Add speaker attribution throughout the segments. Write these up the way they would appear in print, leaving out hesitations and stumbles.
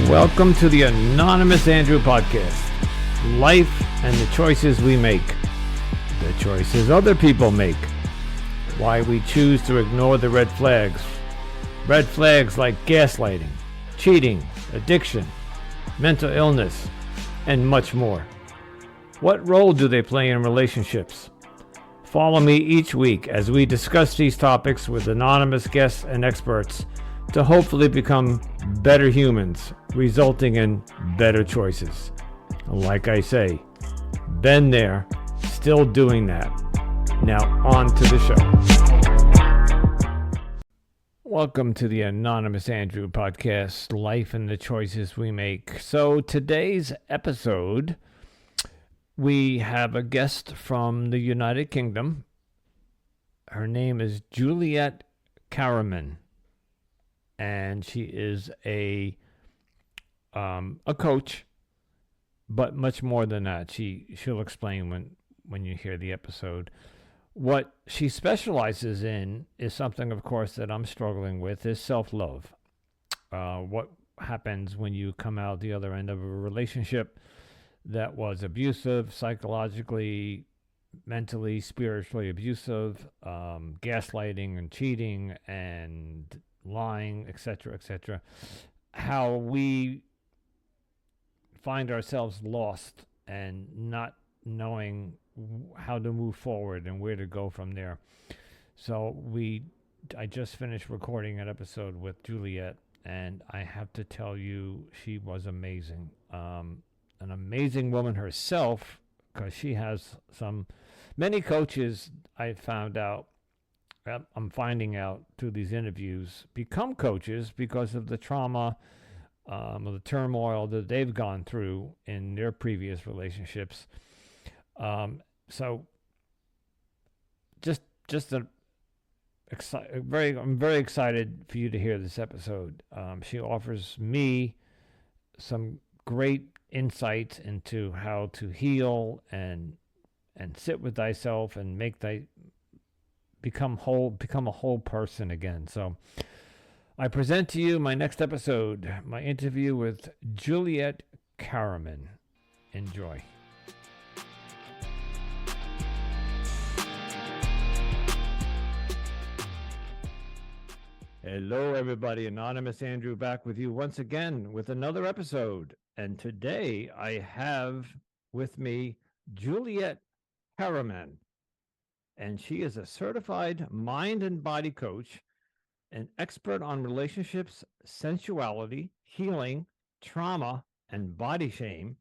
Speaker 1: Welcome to the Anonymous Andrew podcast. Life and the choices we make. The choices other people make. Why we choose to ignore the red flags. Red flags like gaslighting, cheating, addiction, mental illness, and much more. What role do they play in relationships? Follow me each week as we discuss these topics with anonymous guests and experts to hopefully become better humans, resulting in better choices. Like I say, been there, still doing that. Now on to the show. Welcome to the Anonymous Andrew podcast, Life and the Choices We Make. So today's episode, we have a guest from the United Kingdom. Her name is Juliette Karaman, and she is a coach, but much more than that. She'll explain when you hear the episode. What she specializes in is something, of course, that I'm struggling with, is self-love. What happens when you come out the other end of a relationship that was abusive, psychologically, mentally, spiritually abusive, gaslighting and cheating and lying, etc., etc. How we find ourselves lost and not knowing how to move forward and where to go from there. So I just finished recording an episode with Juliette, and I have to tell you, she was amazing. An amazing woman herself, because she has many coaches I'm finding out through these interviews become coaches because of the trauma or the turmoil that they've gone through in their previous relationships. So I'm very excited for you to hear this episode. She offers me some great insights into how to heal and sit with thyself and become a whole person again. So I present to you my next episode, my interview with Juliette Karaman. Enjoy. Hello, everybody. Anonymous Andrew back with you once again with another episode. And today I have with me Juliette Karaman. And she is a certified mind and body coach, an expert on relationships, sensuality, healing, trauma, and body shame.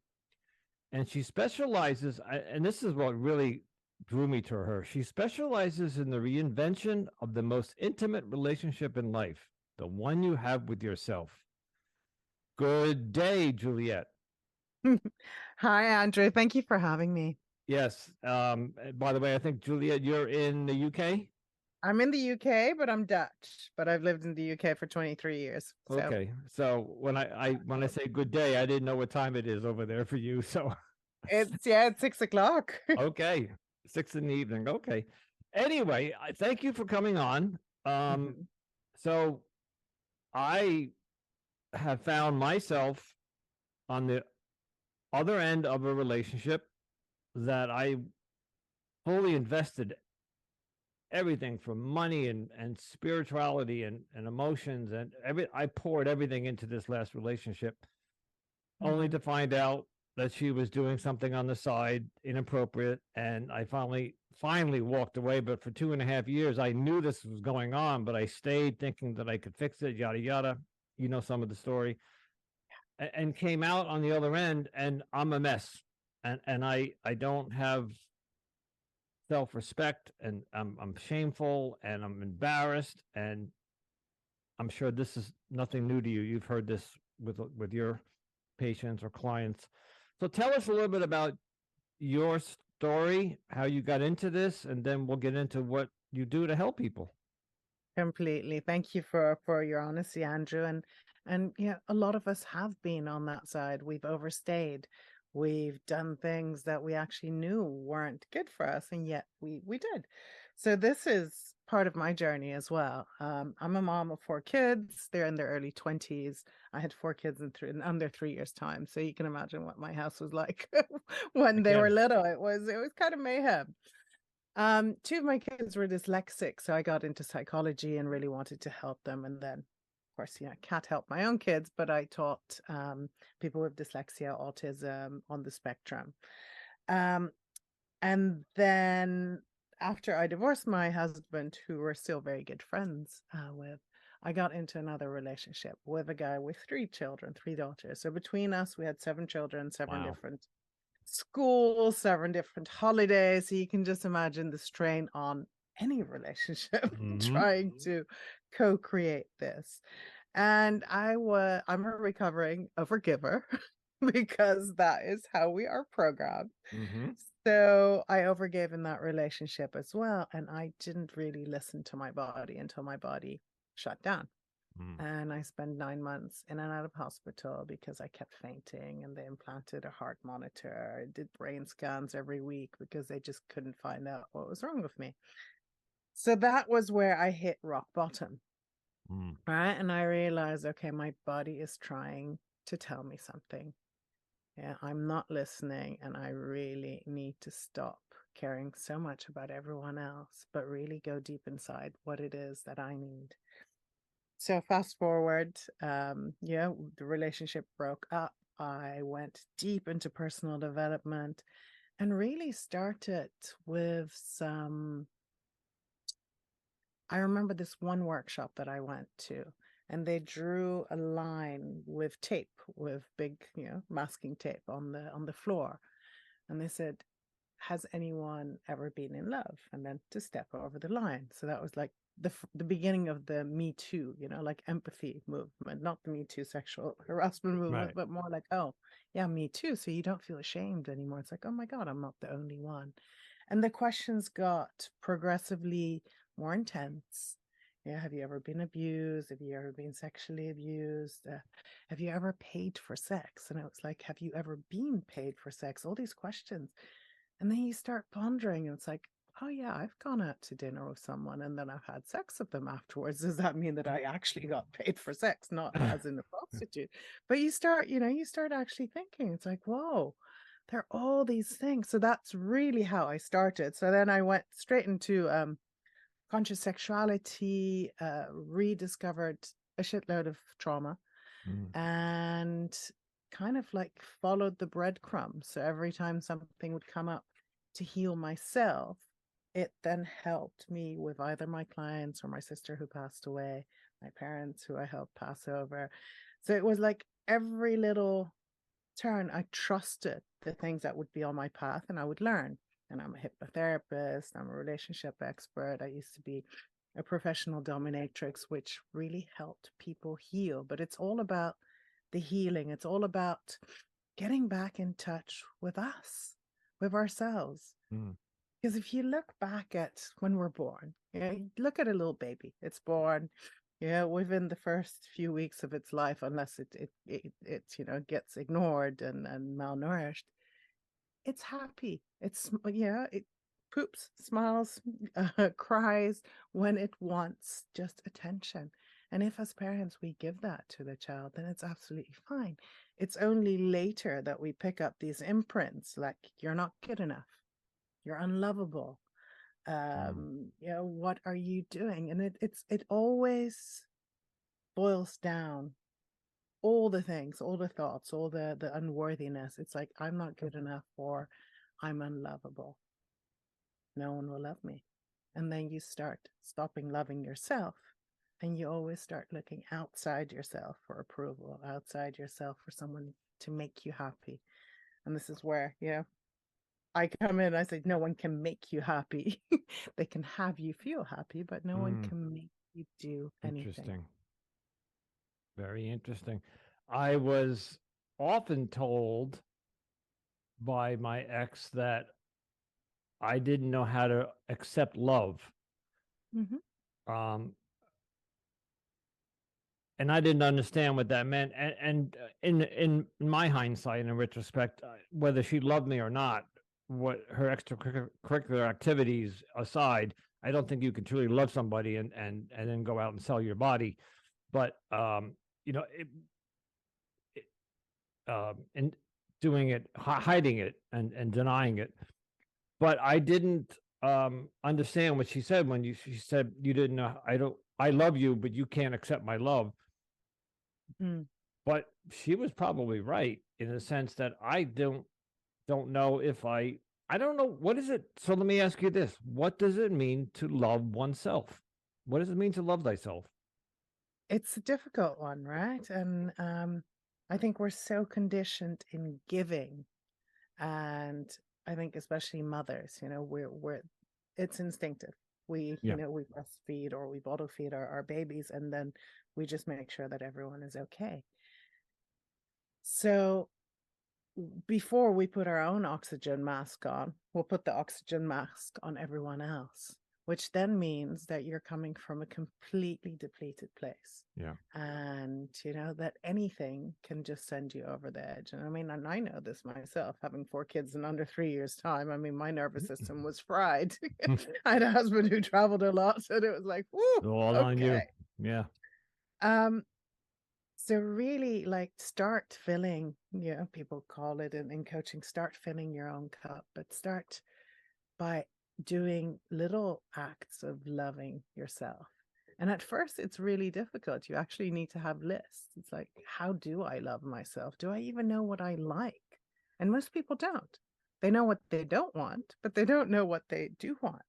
Speaker 1: And she specializes, and this is what really drew me to her, she specializes in the reinvention of the most intimate relationship in life, the one you have with yourself. Good day, Juliette.
Speaker 2: Hi, Andrew. Thank you for having me.
Speaker 1: Yes. By the way, I think, Juliette, you're in the UK?
Speaker 2: I'm in the UK, but I'm Dutch. But I've lived in the UK for 23 years. So.
Speaker 1: Okay. So when I say good day, I didn't know what time it is over there for you. So
Speaker 2: it's 6 o'clock.
Speaker 1: Okay. 6 in the evening. Okay. Anyway, thank you for coming on. So I have found myself on the other end of a relationship that I fully invested everything from money and spirituality and emotions and I poured everything into this last relationship, only to find out that she was doing something on the side, inappropriate, and I finally walked away. But for 2.5 years, I knew this was going on, but I stayed thinking that I could fix it, yada, yada. You know some of the story. And came out on the other end, and I'm a mess. And I don't have self-respect, and I'm shameful, and I'm embarrassed, and I'm sure this is nothing new to you. You've heard this with your patients or clients. So tell us a little bit about your story, how you got into this, and then we'll get into what you do to help people.
Speaker 2: Completely. Thank you for your honesty, Andrew. And yeah, a lot of us have been on that side. We've overstayed. We've done things that we actually knew weren't good for us, and yet we did. So this is part of my journey as well. I'm a mom of 4 kids. They're in their early 20s. I had 4 kids in under 3 years' time. So you can imagine what my house was like when they were
Speaker 1: Again.
Speaker 2: little. It was kind of mayhem. Two of my kids were dyslexic, so I got into psychology and really wanted to help them. And then, of course, I can't help my own kids, but I taught people with dyslexia, autism on the spectrum. Um, and then after I divorced my husband, who we're still very good friends with, I got into another relationship with a guy with 3 children, 3 daughters. So between us, we had 7 children, seven
Speaker 1: Wow.
Speaker 2: different schools, 7 different holidays. So you can just imagine the strain on any relationship trying to co-create this. And I'm a recovering overgiver because that is how we are programmed. So I overgave in that relationship as well. And I didn't really listen to my body until my body shut down. And I spent 9 months in and out of hospital because I kept fainting, and they implanted a heart monitor. I did brain scans every week because they just couldn't find out what was wrong with me. So that was where I hit rock bottom. Right. And I realized, okay, my body is trying to tell me something. Yeah, I'm not listening, and I really need to stop caring so much about everyone else, but really go deep inside what it is that I need. So fast forward, the relationship broke up. I went deep into personal development and really started with I remember this one workshop that I went to, and they drew a line with tape, with big, masking tape on the floor. And they said, has anyone ever been in love? And then to step over the line. So that was like the beginning of the Me Too, like empathy movement, not the Me Too sexual harassment movement, but more like, oh, yeah, me too. So you don't feel ashamed anymore. It's like, oh my God, I'm not the only one. And the questions got progressively more intense. Yeah, have you ever been abused? Have you ever been sexually abused? Have you ever paid for sex? And it was like, have you ever been paid for sex? All these questions. And then you start pondering, and it's like, oh yeah, I've gone out to dinner with someone and then I've had sex with them afterwards. Does that mean that I actually got paid for sex? Not as in a prostitute. But you start actually thinking, it's like, whoa, there are all these things. So that's really how I started. So then I went straight into conscious sexuality, rediscovered a shitload of trauma, and kind of like followed the breadcrumbs. So every time something would come up to heal myself, it then helped me with either my clients or my sister who passed away, my parents who I helped pass over. So it was like every little turn, I trusted the things that would be on my path and I would learn. And I'm a hypnotherapist, I'm a relationship expert. I used to be a professional dominatrix, which really helped people heal. But it's all about the healing. It's all about getting back in touch with us, with ourselves. Because if you look back at when we're born, look at a little baby. It's born, within the first few weeks of its life, unless it gets ignored and malnourished. It's happy. It poops, smiles, cries when it wants just attention. And if as parents we give that to the child, then it's absolutely fine. It's only later that we pick up these imprints, like you're not good enough, you're unlovable. What are you doing? And it always boils down all the things, all the thoughts, all the unworthiness. It's like, I'm not good enough, or I'm unlovable. No one will love me. And then you start stopping loving yourself, and you always start looking outside yourself for approval, outside yourself for someone to make you happy. And this is where, I come in, I say, no one can make you happy. They can have you feel happy, but no one can make you do anything.
Speaker 1: Interesting. Very interesting. I was often told by my ex that I didn't know how to accept love. And I didn't understand what that meant. And in my hindsight and in retrospect, whether she loved me or not, what her extracurricular activities aside, I don't think you can truly love somebody and then go out and sell your body. But you know, and doing it, hiding it, and denying it. But I didn't understand what she said when she said you didn't know. I love you, but you can't accept my love.
Speaker 2: Mm.
Speaker 1: But she was probably right in the sense that I don't know if I don't know what is it. So let me ask you this: what does it mean to love oneself? What does it mean to love thyself?
Speaker 2: It's a difficult one, right? And I think we're so conditioned in giving, and I think especially mothers, you know, we're it's instinctive. We,
Speaker 1: Yeah.
Speaker 2: you know, we breastfeed or we bottle feed our babies, and then we just make sure that everyone is okay. So before we put our own oxygen mask on, we'll put the oxygen mask on everyone else, which then means that you're coming from a completely depleted place.
Speaker 1: Yeah.
Speaker 2: And, you know, that anything can just send you over the edge. And I mean, and I know this myself, having 4 kids in under 3 years' time. I mean, my nervous system was fried. I had a husband who traveled a lot, and it was like, whoo,
Speaker 1: All on you.
Speaker 2: okay.
Speaker 1: Yeah.
Speaker 2: So really, like, start filling, you know, people call it in coaching, start filling your own cup, but start by doing little acts of loving yourself. And at first, it's really difficult. You actually need to have lists. It's like, how do I love myself? Do I even know what I like? And most people don't. They know what they don't want, but they don't know what they do want.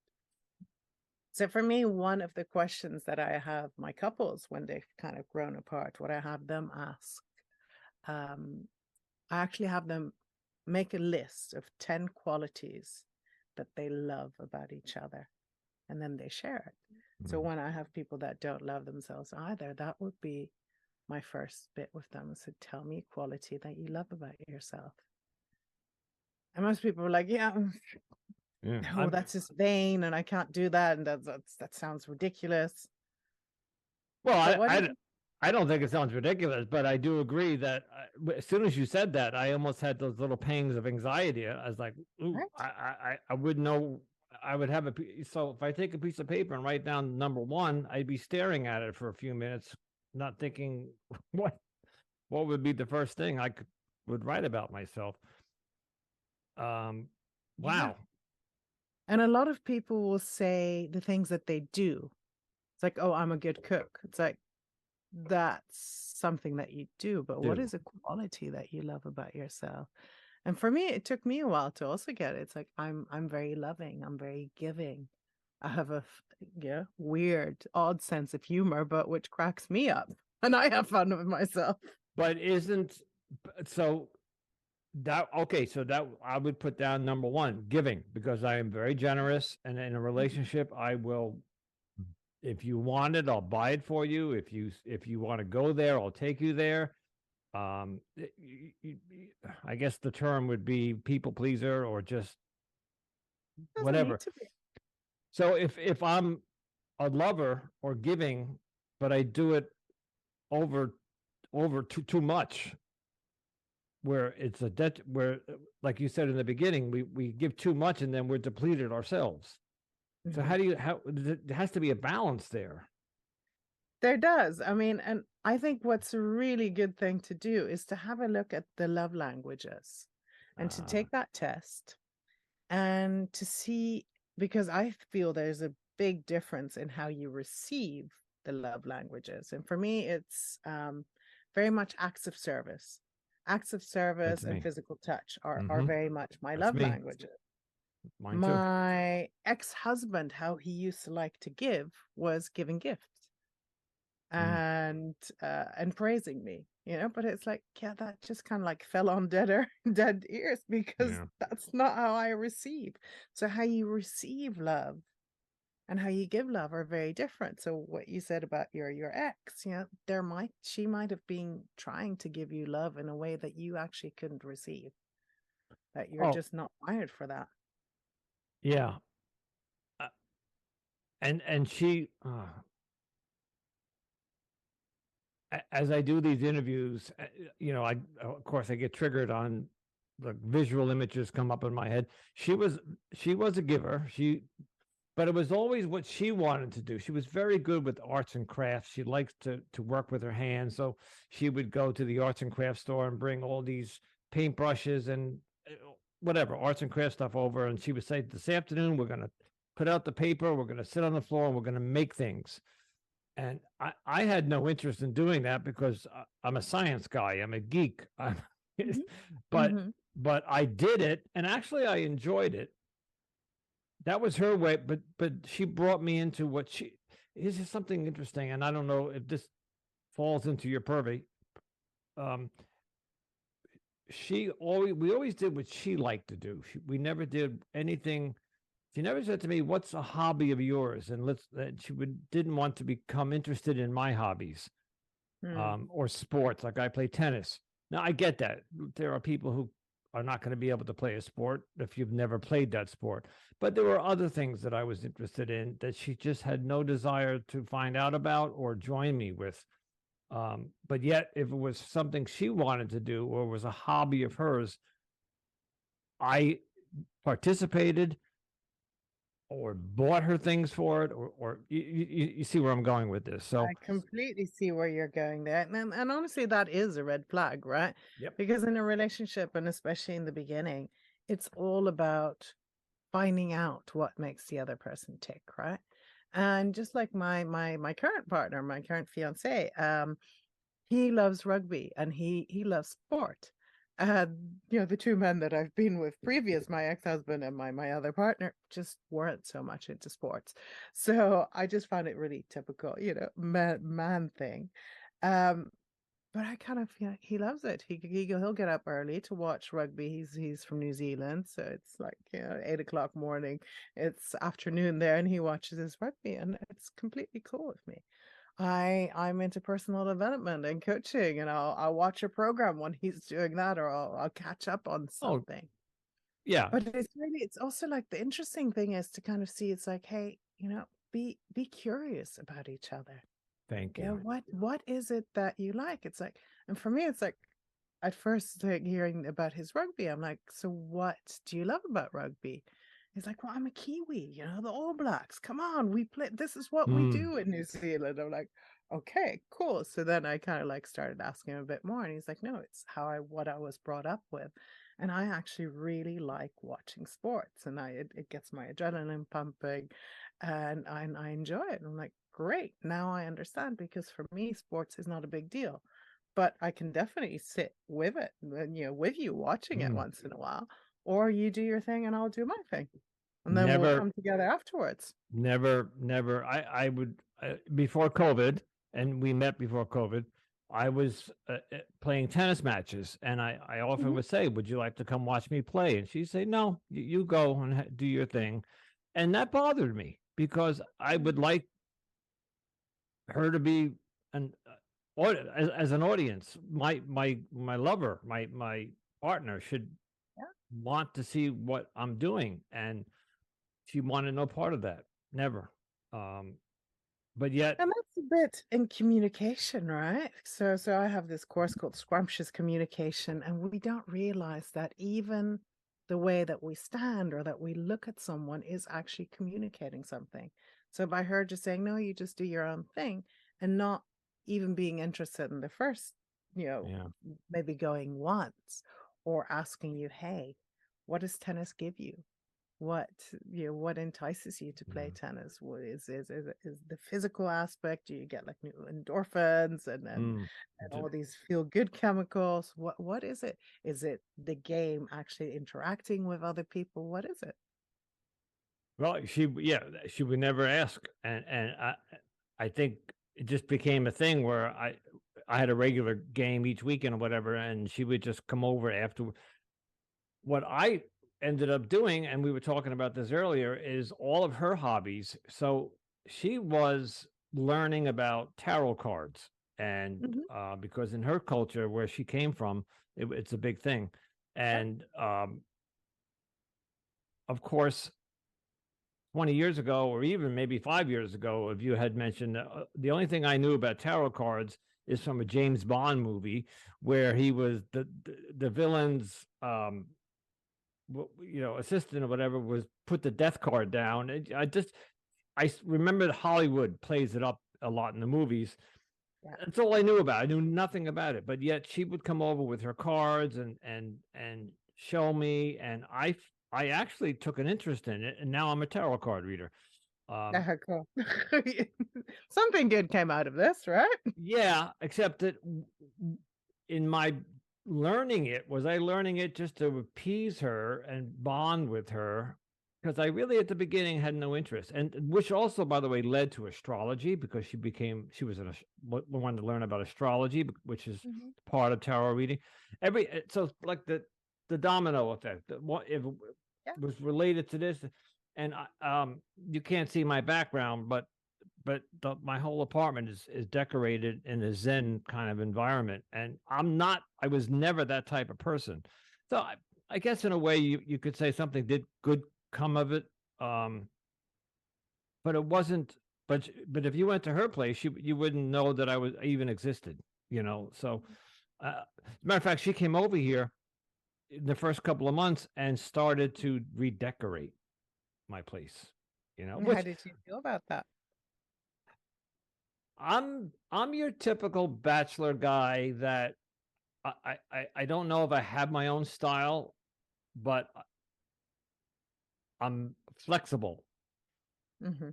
Speaker 2: So for me, one of the questions that I have my couples when they've kind of grown apart, what I have them ask, I actually have them make a list of 10 qualities that they love about each other, and then they share it. So when I have people that don't love themselves either, that would be my first bit with them. So tell me a quality that you love about yourself. And most people are like, yeah,
Speaker 1: Yeah.
Speaker 2: no, that's just vain, and I can't do that, and that sounds ridiculous.
Speaker 1: Well,
Speaker 2: But what is
Speaker 1: I don't think it sounds ridiculous, but I do agree that as soon as you said that, I almost had those little pangs of anxiety. I was like, ooh,
Speaker 2: right?
Speaker 1: I wouldn't know. I would have so if I take a piece of paper and write down number one, I'd be staring at it for a few minutes, not thinking what would be the first thing would write about myself.
Speaker 2: Yeah.
Speaker 1: Wow.
Speaker 2: And a lot of people will say the things that they do. It's like, oh, I'm a good cook. It's like, that's something that you do, but what is a quality that you love about yourself? And for me, it took me a while to also get it. It's like, I'm very loving. I'm very giving. I have a weird, odd sense of humor, but which cracks me up. And I have fun with myself.
Speaker 1: But isn't so that okay? So that I would put down number one, giving, because I am very generous, and in a relationship, I will. If you want it, I'll buy it for you. If you want to go there, I'll take you there. I guess the term would be people pleaser or just
Speaker 2: Doesn't
Speaker 1: whatever.
Speaker 2: need to be.
Speaker 1: So if I'm a lover or giving, but I do it over too much, where it's a debt, where like you said in the beginning, we give too much and then we're depleted ourselves. So there has to be a balance there.
Speaker 2: There does. I mean, and I think what's a really good thing to do is to have a look at the love languages and to take that test and to see, because I feel there's a big difference in how you receive the love languages. And for me, it's very much acts of service. Acts of service and physical touch are very much my love languages.
Speaker 1: Mine too.
Speaker 2: My ex-husband, how he used to like to give was giving gifts and praising me, you know, but it's like, yeah, that just kind of like fell on dead ears, because that's not how I receive. So how you receive love and how you give love are very different. So what you said about your ex, you know, she might have been trying to give you love in a way that you actually couldn't receive, that you're just not wired for that.
Speaker 1: Yeah. And she as I do these interviews, you know, of course I get triggered on the visual images come up in my head. She was a giver. but it was always what she wanted to do. She was very good with arts and crafts. She likes to work with her hands. So she would go to the arts and crafts store and bring all these paintbrushes and whatever arts and crafts stuff over. And she would say, this afternoon, we're going to put out the paper, we're going to sit on the floor, and we're going to make things. And I had no interest in doing that because I'm a science guy. I'm a geek.
Speaker 2: Mhm.
Speaker 1: but
Speaker 2: Mhm.
Speaker 1: but I did it, and actually I enjoyed it. That was her way, but she brought me into what she. Here's just something interesting, and I don't know if this falls into your purview. Um, we always did what she liked to do. We never did anything. She never said to me, "What's a hobby of yours?" And didn't want to become interested in my hobbies,
Speaker 2: Mm.
Speaker 1: or sports. Like I play tennis. Now I get that there are people who are not going to be able to play a sport if you've never played that sport. But there were other things that I was interested in that she just had no desire to find out about or join me with. But yet, if it was something she wanted to do or was a hobby of hers, I participated or bought her things for it, or you see where I'm going with this. So,
Speaker 2: I completely see where you're going there. And honestly, that is a red flag, right?
Speaker 1: yep.
Speaker 2: Because in a relationship, and especially in the beginning, it's all about finding out what makes the other person tick, right? And just like my current partner, my current fiance, he loves rugby and he loves sport. The two men that I've been with previous, my ex-husband and my other partner, just weren't so much into sports. So I just found it really typical, man thing. Um, but I kind of feel like he loves it. He'll get up early to watch rugby. He's from New Zealand, so it's like 8 o'clock morning. It's afternoon there, and he watches his rugby, and it's completely cool with me. I'm into personal development and coaching, and I'll watch a program when he's doing that, or I'll catch up on
Speaker 1: Oh,
Speaker 2: something.
Speaker 1: yeah.
Speaker 2: But it's also like the interesting thing is to kind of see it's like, hey, be curious about each other.
Speaker 1: Thank
Speaker 2: Yeah,
Speaker 1: you.
Speaker 2: what is it that you like? It's like, and for me, it's like at first like hearing about his rugby, I'm like, so what do you love about rugby? He's like, well, I'm a Kiwi, the All Blacks. Come on, we play. This is what we
Speaker 1: Mm,
Speaker 2: do in New Zealand. I'm like, okay, cool. So then I kind of like started asking him a bit more, and he's like, no, it's what I was brought up with, and I actually really like watching sports, and it gets my adrenaline pumping, and I enjoy it. And I'm like, great, now I understand because for me, sports is not a big deal, but I can definitely sit with it, and with you watching it
Speaker 1: mm.
Speaker 2: once in a while, or you do your thing and I'll do my thing, and then we'll
Speaker 1: Never,
Speaker 2: come together afterwards.
Speaker 1: never. I would before COVID, and we met before COVID. I was playing tennis matches, and I often
Speaker 2: Mhm.
Speaker 1: would say, "Would you like to come watch me play?" And she'd say, "No, you go and do your thing," and that bothered me because I would like her to be an as an audience. My lover, my partner should
Speaker 2: Yeah.
Speaker 1: want to see what I'm doing, and she wanted no part of that. Never. Um, but yet,
Speaker 2: And that's a bit in communication, right? So I have this course called Scrumptious Communication, and we don't realize that even the way that we stand or that we look at someone is actually communicating something. So by her just saying, no, you just do your own thing, and not even being interested in the first,
Speaker 1: yeah,
Speaker 2: maybe going once or asking you, hey, what does tennis give you? What what entices you to play
Speaker 1: yeah.
Speaker 2: tennis? What is the physical aspect? Do you get like new endorphins
Speaker 1: Mm.
Speaker 2: and
Speaker 1: D-
Speaker 2: all these feel good chemicals? What is it? Is it the game actually interacting with other people? What is it?
Speaker 1: Well, she would never ask, and I think it just became a thing where I had a regular game each weekend or whatever, and she would just come over after. What I ended up doing, and we were talking about this earlier, is all of her hobbies. So she was learning about tarot cards, and
Speaker 2: Hmm.
Speaker 1: because in her culture, where she came from, it's a big thing.
Speaker 2: Yeah.
Speaker 1: And of course, 20 years ago, or even maybe 5 years ago, if you had mentioned the only thing I knew about tarot cards is from a James Bond movie where he was the villain's assistant or whatever was put the death card down. I remember Hollywood plays it up a lot in the movies.
Speaker 2: Yeah.
Speaker 1: That's all I knew about. I knew nothing about it, but yet she would come over with her cards and show me, and I actually took an interest in it, and now I'm a tarot card reader.
Speaker 2: Cool. Something good came out of this, right?
Speaker 1: Yeah, except that in my learning it, was I learning it just to appease her and bond with her? Because I really at the beginning had no interest, and which also, by the way, led to astrology, because she was wanted to learn about astrology, which is part of tarot reading. So like the domino effect. If it was related to this, and you can't see my background, but my whole apartment is decorated in a Zen kind of environment, and I was never that type of person. So I guess in a way you could say something did good come of it, but it wasn't. But if you went to her place, you wouldn't know that I even existed. So as a matter of fact, she came over here in the first couple of months and started to redecorate my place.
Speaker 2: How did you feel about that?
Speaker 1: I'm your typical bachelor guy that I don't know if I have my own style, but I'm flexible.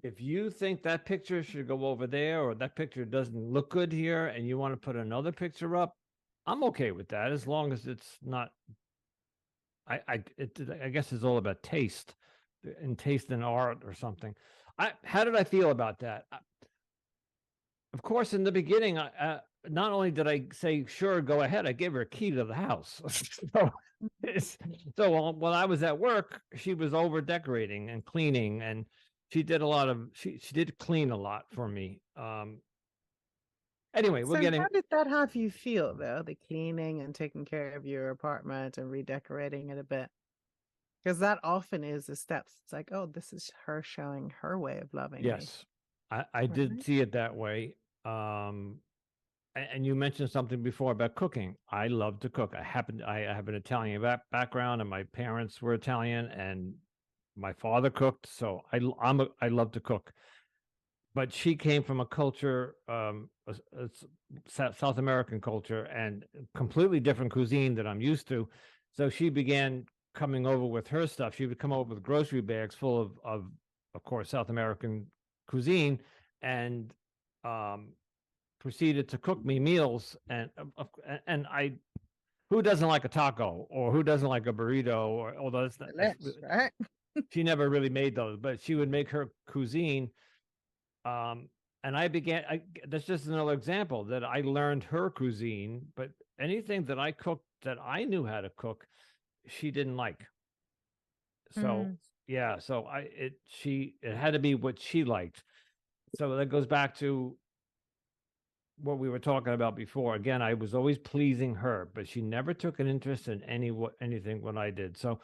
Speaker 1: If you think that picture should go over there, or that picture doesn't look good here, and you want to put another picture up, I'm okay with that, as long as it's not. I guess it's all about taste, and taste in art or something. How did I feel about that? Of course, in the beginning, not only did I say, sure, go ahead, I gave her a key to the house. So while I was at work, she was over decorating and cleaning, and she did she did clean a lot for me. Anyway,
Speaker 2: So how did that have you feel, though, the cleaning and taking care of your apartment and redecorating it a bit? Because that often is the steps. It's like, oh, this is her showing her way of loving me.
Speaker 1: Yes, I did see it that way. And you mentioned something before about cooking. I love to cook. I have an Italian background, and my parents were Italian, and my father cooked, so I love to cook. But she came from a culture, a South American culture, and completely different cuisine that I'm used to. So she began coming over with her stuff. She would come over with grocery bags full of course, South American cuisine, and proceeded to cook me meals. And who doesn't like a taco, or who doesn't like a burrito, or although that's not,
Speaker 2: right?
Speaker 1: She never really made those, but she would make her cuisine. And that's just another example that I learned her cuisine, but anything that I cooked that I knew how to cook, she didn't like. So yeah, so it had to be what she liked. So that goes back to what we were talking about before. Again, I was always pleasing her, but she never took an interest in anything when I did. So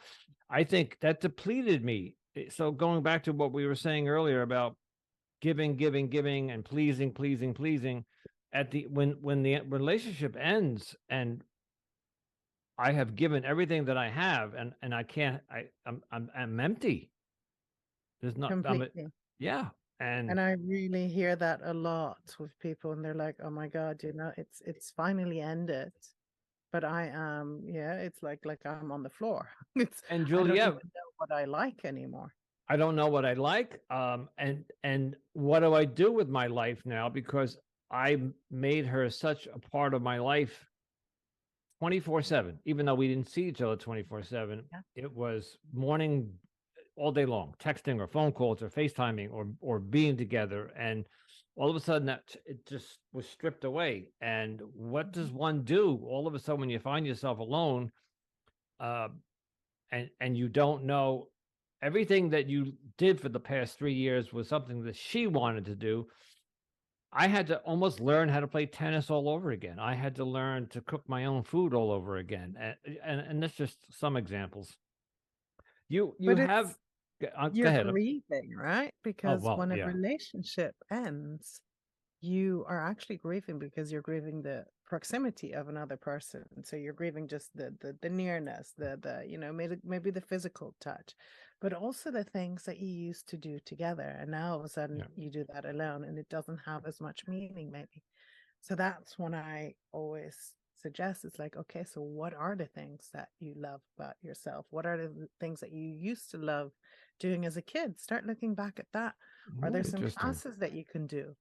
Speaker 1: I think that depleted me. So going back to what we were saying earlier about giving, and pleasing. When the relationship ends, and I have given everything that I have, and I can't. I'm empty. There's not.
Speaker 2: Completely.
Speaker 1: Yeah.
Speaker 2: And I really hear that a lot with people, and they're like, "Oh my God, it's finally ended." But I am, it's like I'm on the floor.
Speaker 1: And
Speaker 2: I don't
Speaker 1: Juliette,
Speaker 2: even know what I like anymore.
Speaker 1: I don't know what I like. And what do I do with my life now? Because I made her such a part of my life 24/7, even though we didn't see each other 24/7.
Speaker 2: Yeah.
Speaker 1: It was morning, all day long, texting or phone calls or FaceTiming or being together. And all of a sudden it just was stripped away. And what does one do all of a sudden when you find yourself alone, and you don't know everything that you did for the past 3 years was something that she wanted to do? I had to almost learn how to play tennis all over again. I had to learn to cook my own food all over again. And that's just some examples. You have
Speaker 2: you're
Speaker 1: go ahead.
Speaker 2: grieving, right? Because when a relationship ends, you are actually grieving because you're grieving the proximity of another person. So you're grieving just the nearness, the maybe the physical touch, but also the things that you used to do together, and now all of a sudden you do that alone, and it doesn't have as much meaning maybe. So that's when I always suggest, it's like, okay, so what are the things that you love about yourself? What are the things that you used to love doing as a kid? Start looking back at that. Are there some classes that you can do?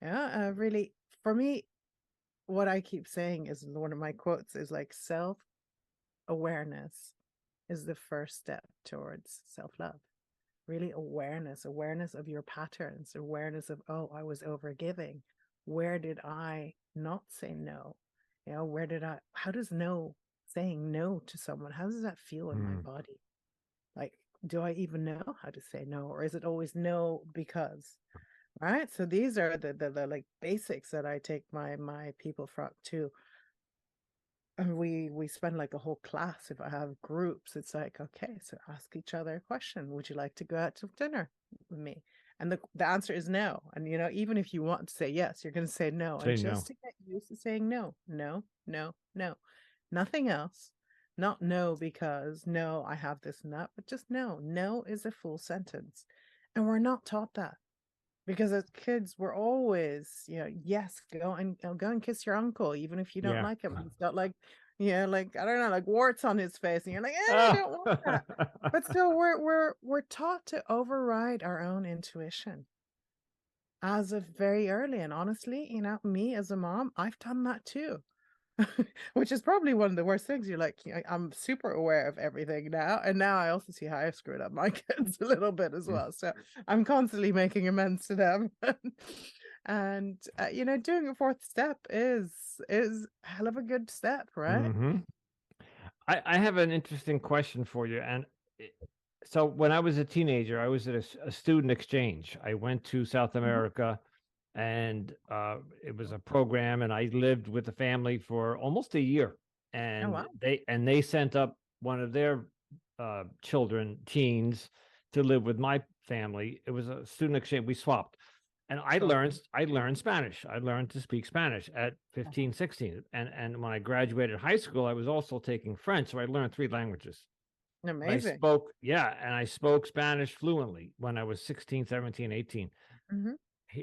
Speaker 2: Yeah, really, for me, what I keep saying is, one of my quotes is like, self-awareness is the first step towards self-love. Really awareness of your patterns, awareness of, oh, I was overgiving. Where did I not say no? How does saying no to someone, how does that feel in my body? Like, do I even know how to say no? Or is it always no because? Right. So these are the like basics that I take my people from too. And we spend like a whole class. If I have groups, it's like, okay, so ask each other a question. Would you like to go out to dinner with me? And the answer is no. And even if you want to say yes, you're going to say no. And just to get used to saying no, no, no, no, nothing else. Not no because no, I have this and that, but just no. No is a full sentence. And we're not taught that. Because as kids, we're always, yes, go and kiss your uncle, even if you don't like him. He's got like, like, I don't know, like warts on his face, and you're like, I don't want that. But still, we're taught to override our own intuition as of very early. And honestly, me as a mom, I've done that too. Which is probably one of the worst things. You're like, I'm super aware of everything now, and now I also see how I've screwed up my kids a little bit as well. So I'm constantly making amends to them. And doing a fourth step is a hell of a good step, right?
Speaker 1: I have an interesting question for you. And so when I was a teenager, I was at a student exchange. I went to South America, and it was a program, and I lived with the family for almost a year. And
Speaker 2: wow.
Speaker 1: they sent up one of their teens, to live with my family. It was a student exchange. We swapped. And I learned Spanish. I learned to speak Spanish at 15, 16. And when I graduated high school, I was also taking French. So I learned 3 languages.
Speaker 2: Amazing.
Speaker 1: I spoke Spanish fluently when I was 16, 17, 18.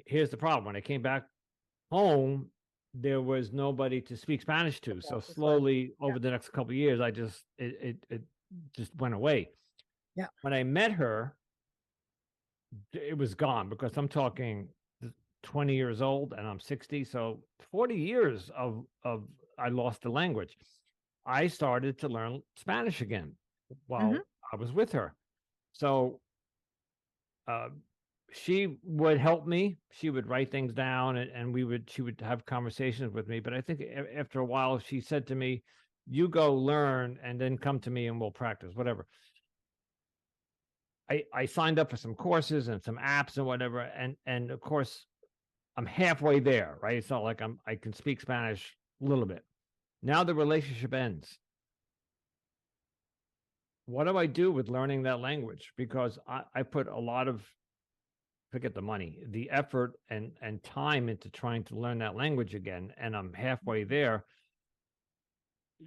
Speaker 1: Here's the problem. When I came back home, there was nobody to speak Spanish to. So slowly over the next couple of years, it just went away.
Speaker 2: Yeah.
Speaker 1: When I met her, it was gone, because I'm talking 20 years old and I'm 60. So 40 years of I lost the language. I started to learn Spanish again while I was with her. So she would help me. She would write things down, and she would have conversations with me. But I think after a while, she said to me, "You go learn and then come to me and we'll practice, whatever." I signed up for some courses and some apps and whatever. And of course, I'm halfway there, right? It's not like I can speak Spanish a little bit. Now the relationship ends. What do I do with learning that language? Because I put a lot of, forget the money, the effort and time into trying to learn that language again, and I'm halfway there.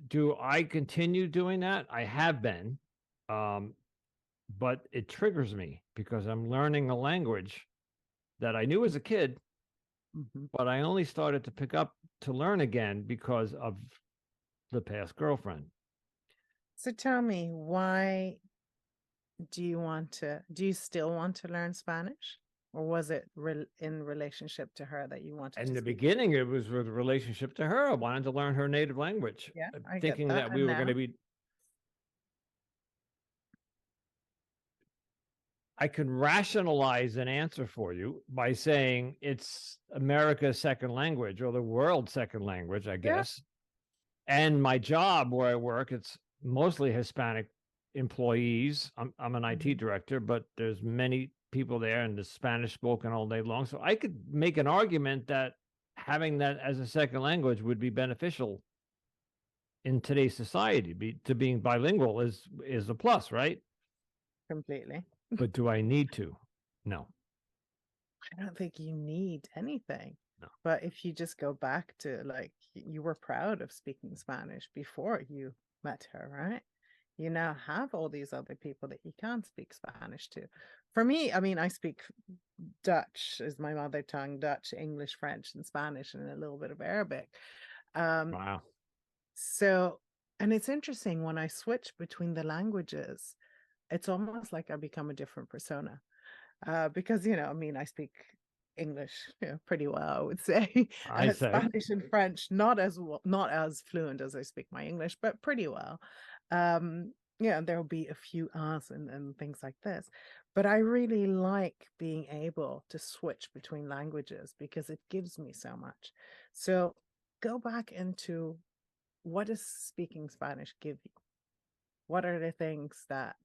Speaker 1: Do I continue doing that? I have been, but it triggers me because I'm learning a language that I knew as a kid, but I only started to pick up to learn again because of the past girlfriend.
Speaker 2: So tell me, why do you still want to learn Spanish? Or was it in relationship to her that you wanted to?
Speaker 1: In the beginning, it was with relationship to her. I wanted to learn her native language.
Speaker 2: Yeah, I
Speaker 1: thinking
Speaker 2: get that.
Speaker 1: that we were going to be. I can rationalize an answer for you by saying it's America's second language, or the world's second language, I guess. And my job where I work, it's mostly Hispanic employees. I'm an IT director, but there's many people there, and the Spanish spoken all day long. So I could make an argument that having that as a second language would be beneficial in today's society. To being bilingual is a plus, right?
Speaker 2: Completely.
Speaker 1: But do I need to? No.
Speaker 2: I don't think you need anything. But if you just go back to like you were proud of speaking Spanish before you met her, right? You now have all these other people that you can't speak Spanish to. For me, I mean, I speak Dutch is my mother tongue, Dutch, English, French, and Spanish, and a little bit of Arabic.
Speaker 1: Wow.
Speaker 2: So, and it's interesting when I switch between the languages, it's almost like I become a different persona. Because, I mean, I speak English, pretty well, I would say.
Speaker 1: I say.
Speaker 2: Spanish and French, not as well, not as fluent as I speak my English, but pretty well. Yeah, there'll be a few ahs and things like this. But I really like being able to switch between languages because it gives me so much. So go back into what does speaking Spanish give you? What are the things that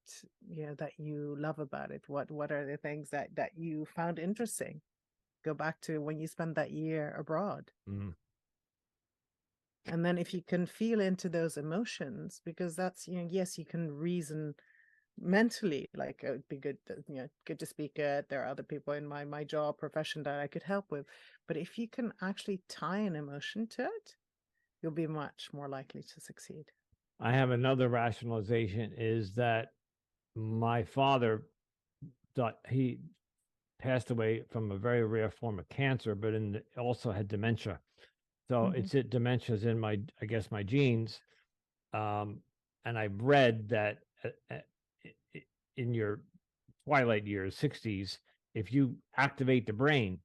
Speaker 2: that you love about it? What are the things that you found interesting? Go back to when you spent that year abroad.
Speaker 1: Mm.
Speaker 2: And then if you can feel into those emotions, because that's, yes, you can reason mentally, like it would be good to, good to speak it. There are other people in my job profession that I could help with. But if you can actually tie an emotion to it, you'll be much more likely to succeed.
Speaker 1: I have another rationalization is that my father thought he passed away from a very rare form of cancer, but also had dementia. So dementia is in I guess, my genes. And I read that in your twilight years, 60s, if you activate the brain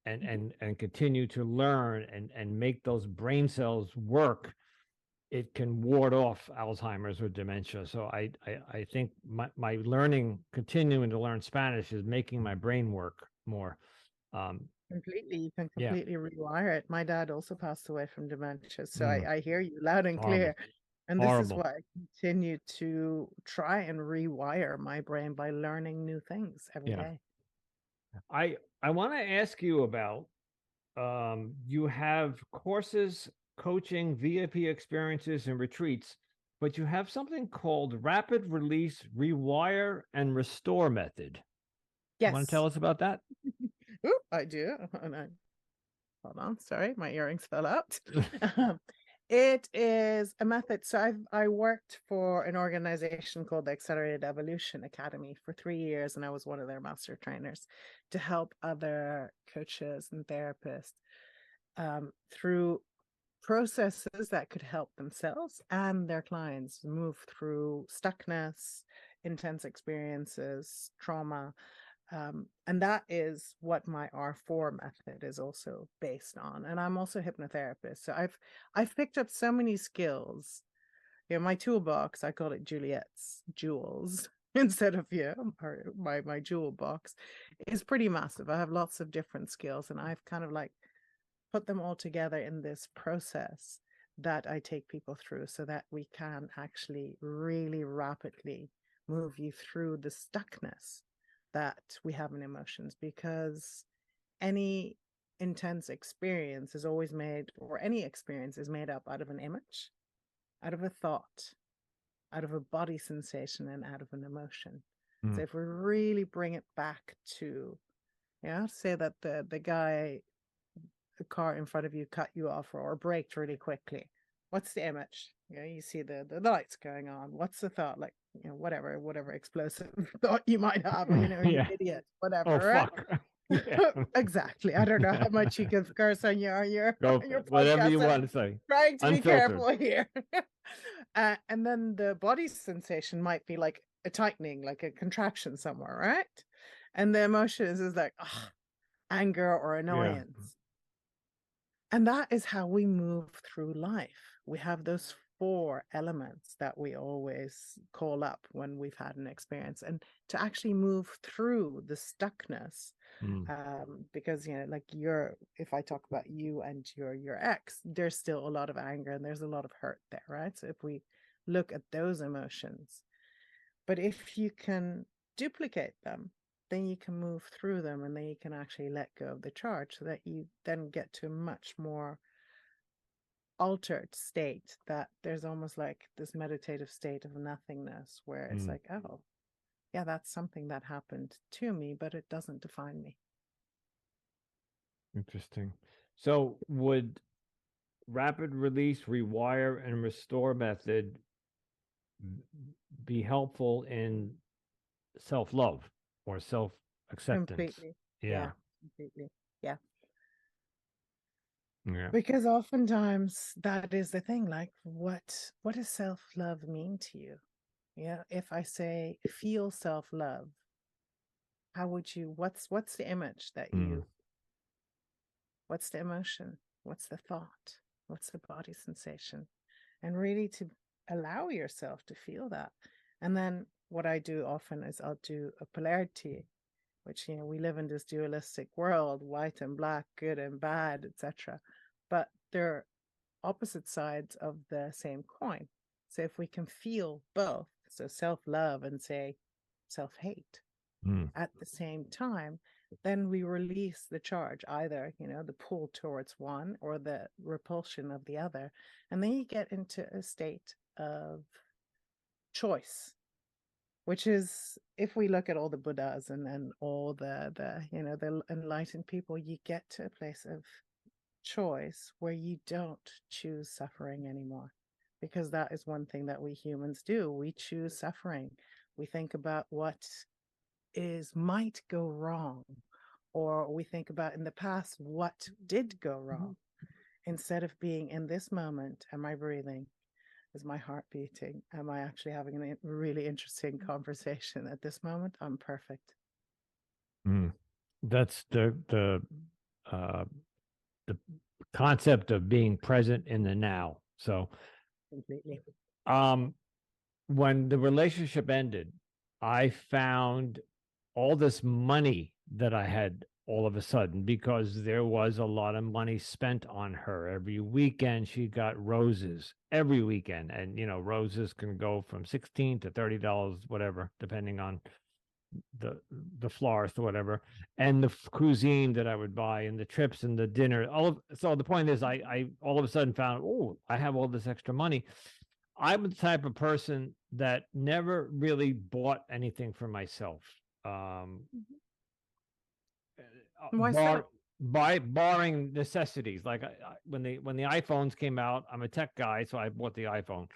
Speaker 1: and continue to learn and make those brain cells work, it can ward off Alzheimer's or dementia. So I think my learning, continuing to learn Spanish, is making my brain work more.
Speaker 2: Completely, you can
Speaker 1: Yeah,
Speaker 2: completely rewire it. My dad also passed away from dementia, so
Speaker 1: mm,
Speaker 2: I hear you loud and
Speaker 1: horrible,
Speaker 2: clear. And this is
Speaker 1: horrible.
Speaker 2: why I continue to try and rewire my brain by learning new things every
Speaker 1: Yeah,
Speaker 2: day.
Speaker 1: I want to ask you about you have courses, coaching, VIP experiences, and retreats, but you have something called Rapid Release, Rewire, and Restore Method. You want to tell
Speaker 2: Yes.
Speaker 1: us about that?
Speaker 2: Ooh, I do. And hold on, sorry, my earrings fell out. It is a method. So I worked for an organization called the Accelerated Evolution Academy for 3 years, and I was one of their master trainers to help other coaches and therapists through processes that could help themselves and their clients move through stuckness, intense experiences, trauma, and that is what my R4 method is also based on. And I'm also a hypnotherapist. So I've picked up so many skills. My toolbox, I call it Juliette's jewels instead of my jewel box is pretty massive. I have lots of different skills, and I've kind of like put them all together in this process that I take people through so that we can actually really rapidly move you through the stuckness that we have in emotions, because any intense experience is always made, or any experience is made up out of an image, out of a thought, out of a body sensation, and out of an emotion.
Speaker 1: Mm.
Speaker 2: So if we really bring it back to, say that the guy, the car in front of you cut you off or braked really quickly. What's the image? You see the lights going on. What's the thought? Like, whatever explosive thought you might have, or, you're an
Speaker 1: Yeah.
Speaker 2: idiot,
Speaker 1: Oh,
Speaker 2: whatever, right?
Speaker 1: fuck. Yeah.
Speaker 2: Exactly. I don't know how much you can curse on your
Speaker 1: Go
Speaker 2: on your
Speaker 1: whatever
Speaker 2: podcast.
Speaker 1: you
Speaker 2: So
Speaker 1: want to say.
Speaker 2: trying to be
Speaker 1: Unfiltered.
Speaker 2: careful here. And then the body sensation might be like a tightening, like a contraction somewhere, right? And the emotions is like anger or
Speaker 1: Yeah.
Speaker 2: annoyance. And that is how we move through life. We have those 4 elements that we always call up when we've had an experience, and to actually move through the stuckness.
Speaker 1: Mm.
Speaker 2: Because like if I talk about you and your ex, there's still a lot of anger and there's a lot of hurt there, right? So if we look at those emotions, but if you can duplicate them, then you can move through them, and then you can actually let go of the charge so that you then get to a much more altered state, that there's almost like this meditative state of nothingness where it's like, oh, yeah, that's something that happened to me, but it doesn't define me.
Speaker 1: Interesting. So would rapid release, rewire, and restore method be helpful in self love or self acceptance?
Speaker 2: Completely.
Speaker 1: Yeah.
Speaker 2: Yeah, completely. Yeah.
Speaker 1: Yeah.
Speaker 2: Because oftentimes that is the thing, like what does self-love mean to you? Yeah. If I say feel self-love, how would you, what's the image that
Speaker 1: Mm.
Speaker 2: you, what's the emotion? What's the thought? What's the body sensation? And really to allow yourself to feel that. And then what I do often is I'll do a polarity, which, you know, we live in this dualistic world, white and black, good and bad, etc. But they're opposite sides of the same coin. So if we can feel both, so self-love and say self-hate
Speaker 1: Mm.
Speaker 2: at the same time, then we release the charge, either, you know, the pull towards one or the repulsion of the other. And then you get into a state of choice, which is, if we look at all the Buddhas and all the you know, the enlightened people, you get to a place of choice where you don't choose suffering anymore, because that is one thing that we humans do. We choose suffering. We think about what is might go wrong, or we think about in the past what did go wrong, instead of being in this moment. Am I breathing? Is my heart beating? Am I actually having a really interesting conversation at this moment? I'm perfect.
Speaker 1: Mm. That's uh, the concept of being present in the now. So,
Speaker 2: Completely.
Speaker 1: um, when the relationship ended, I found all this money that I had all of a sudden because there was a lot of money spent on her. Every weekend she got roses every weekend. And you know, roses can go from 16 to $30, whatever, depending on the the florist or whatever, and the cuisine that I would buy and the trips and the dinner. So the point is I all of a sudden found, oh, I have all this extra money. I'm the type of person that never really bought anything for myself. Um,
Speaker 2: Why
Speaker 1: bar
Speaker 2: so?
Speaker 1: by barring necessities. Like when the iPhones came out, I'm a tech guy, so I bought the iPhone.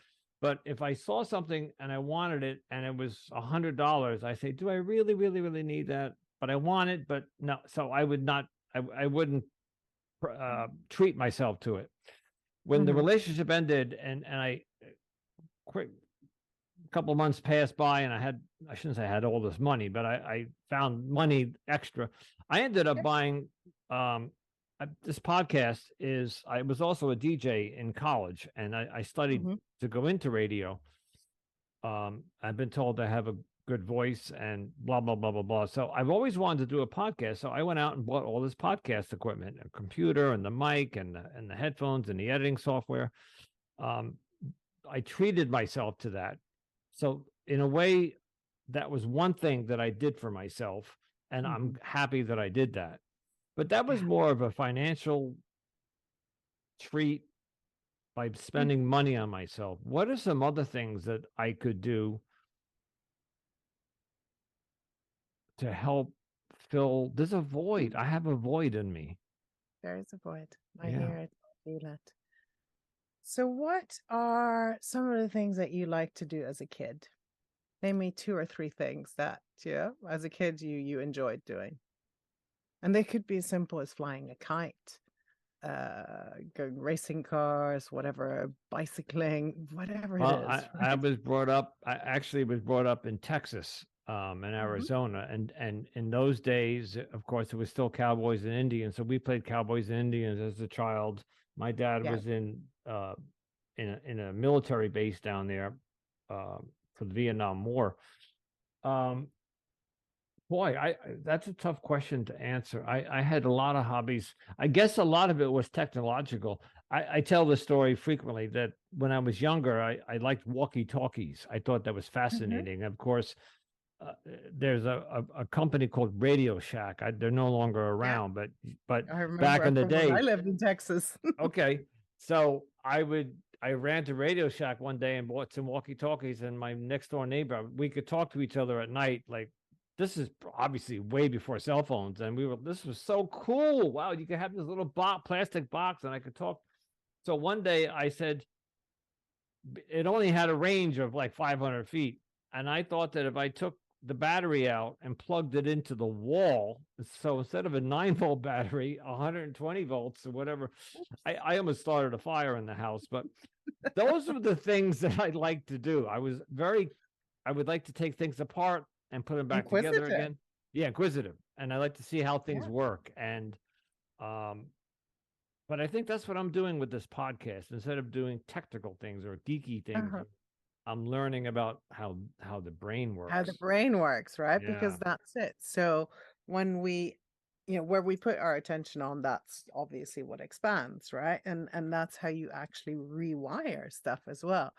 Speaker 1: But if I saw something and I wanted it and it was $100, I say, do I really, really, really need that? But I want it, but no. So I would not. I wouldn't treat myself to it. When the
Speaker 2: Mm-hmm.
Speaker 1: relationship ended, and I quick a couple of months passed by and I shouldn't say I had all this money, but I found money extra. I ended up
Speaker 2: Yep.
Speaker 1: buying this podcast is I was also a DJ in college and I studied
Speaker 2: Mm-hmm.
Speaker 1: to go into radio. I've been told I have a good voice and blah blah blah blah blah. So I've always wanted to do a podcast. So I went out and bought all this podcast equipment, a computer and the mic and the headphones and the editing software. Um, I treated myself to that. So in a way, that was one thing that I did for myself, and
Speaker 2: Mm-hmm.
Speaker 1: I'm happy that I did that. But that was
Speaker 2: Yeah.
Speaker 1: more of a financial treat by
Speaker 2: Mm-hmm.
Speaker 1: spending money on myself. What are some other things that I could do to help fill? There's a void. I have a void in me.
Speaker 2: There is a void. I
Speaker 1: Yeah.
Speaker 2: hear it. I feel it. So, what are some of the things that you like to do as a kid? Name me two or three things that, yeah, as a kid you enjoyed doing. And they could be as simple as flying a kite, going racing cars, whatever, bicycling, whatever it
Speaker 1: Well,
Speaker 2: is,
Speaker 1: I
Speaker 2: right?
Speaker 1: was brought up. I actually was brought up in Texas, in
Speaker 2: Hmm.
Speaker 1: Arizona, and in those days, of course, it was still cowboys and Indians. So we played cowboys and Indians as a child. My dad
Speaker 2: Yeah.
Speaker 1: was in a military base down there, for the Vietnam War. Um, Boy, that's a tough question to answer. I had a lot of hobbies. I guess a lot of it was technological. I tell the story frequently that when I was younger, I liked walkie-talkies. I thought that was
Speaker 2: Hmm.
Speaker 1: fascinating. Of course, uh, there's a company called Radio Shack. They're no longer
Speaker 2: Yeah.
Speaker 1: around, but
Speaker 2: I
Speaker 1: back
Speaker 2: remember
Speaker 1: in the
Speaker 2: from when I
Speaker 1: day,
Speaker 2: lived in Texas.
Speaker 1: okay. So I ran to Radio Shack one day and bought some walkie-talkies, and my next door neighbor, we could talk to each other at night, like this is obviously way before cell phones, and this was so cool. Wow, you could have this little plastic box, and I could talk. So one day I said it only had a range of like 500 feet, and I thought that if I took the battery out and plugged it into the wall, so instead of a 9-volt battery, 120 volts or whatever, I almost started a fire in the house. But those are the things that I like to do. I would like to take things apart and put them back together
Speaker 2: Inquisitive.
Speaker 1: again. Yeah, inquisitive, and I like to see how things
Speaker 2: Yeah.
Speaker 1: work. And but I think that's what I'm doing with this podcast. Instead of doing technical things or geeky things,
Speaker 2: Uh-huh.
Speaker 1: I'm learning about how the brain
Speaker 2: How the
Speaker 1: works.
Speaker 2: brain works, right?
Speaker 1: Yeah.
Speaker 2: Because that's it. So when we, where we put our attention on, that's obviously what expands, right? And that's how you actually rewire stuff as well.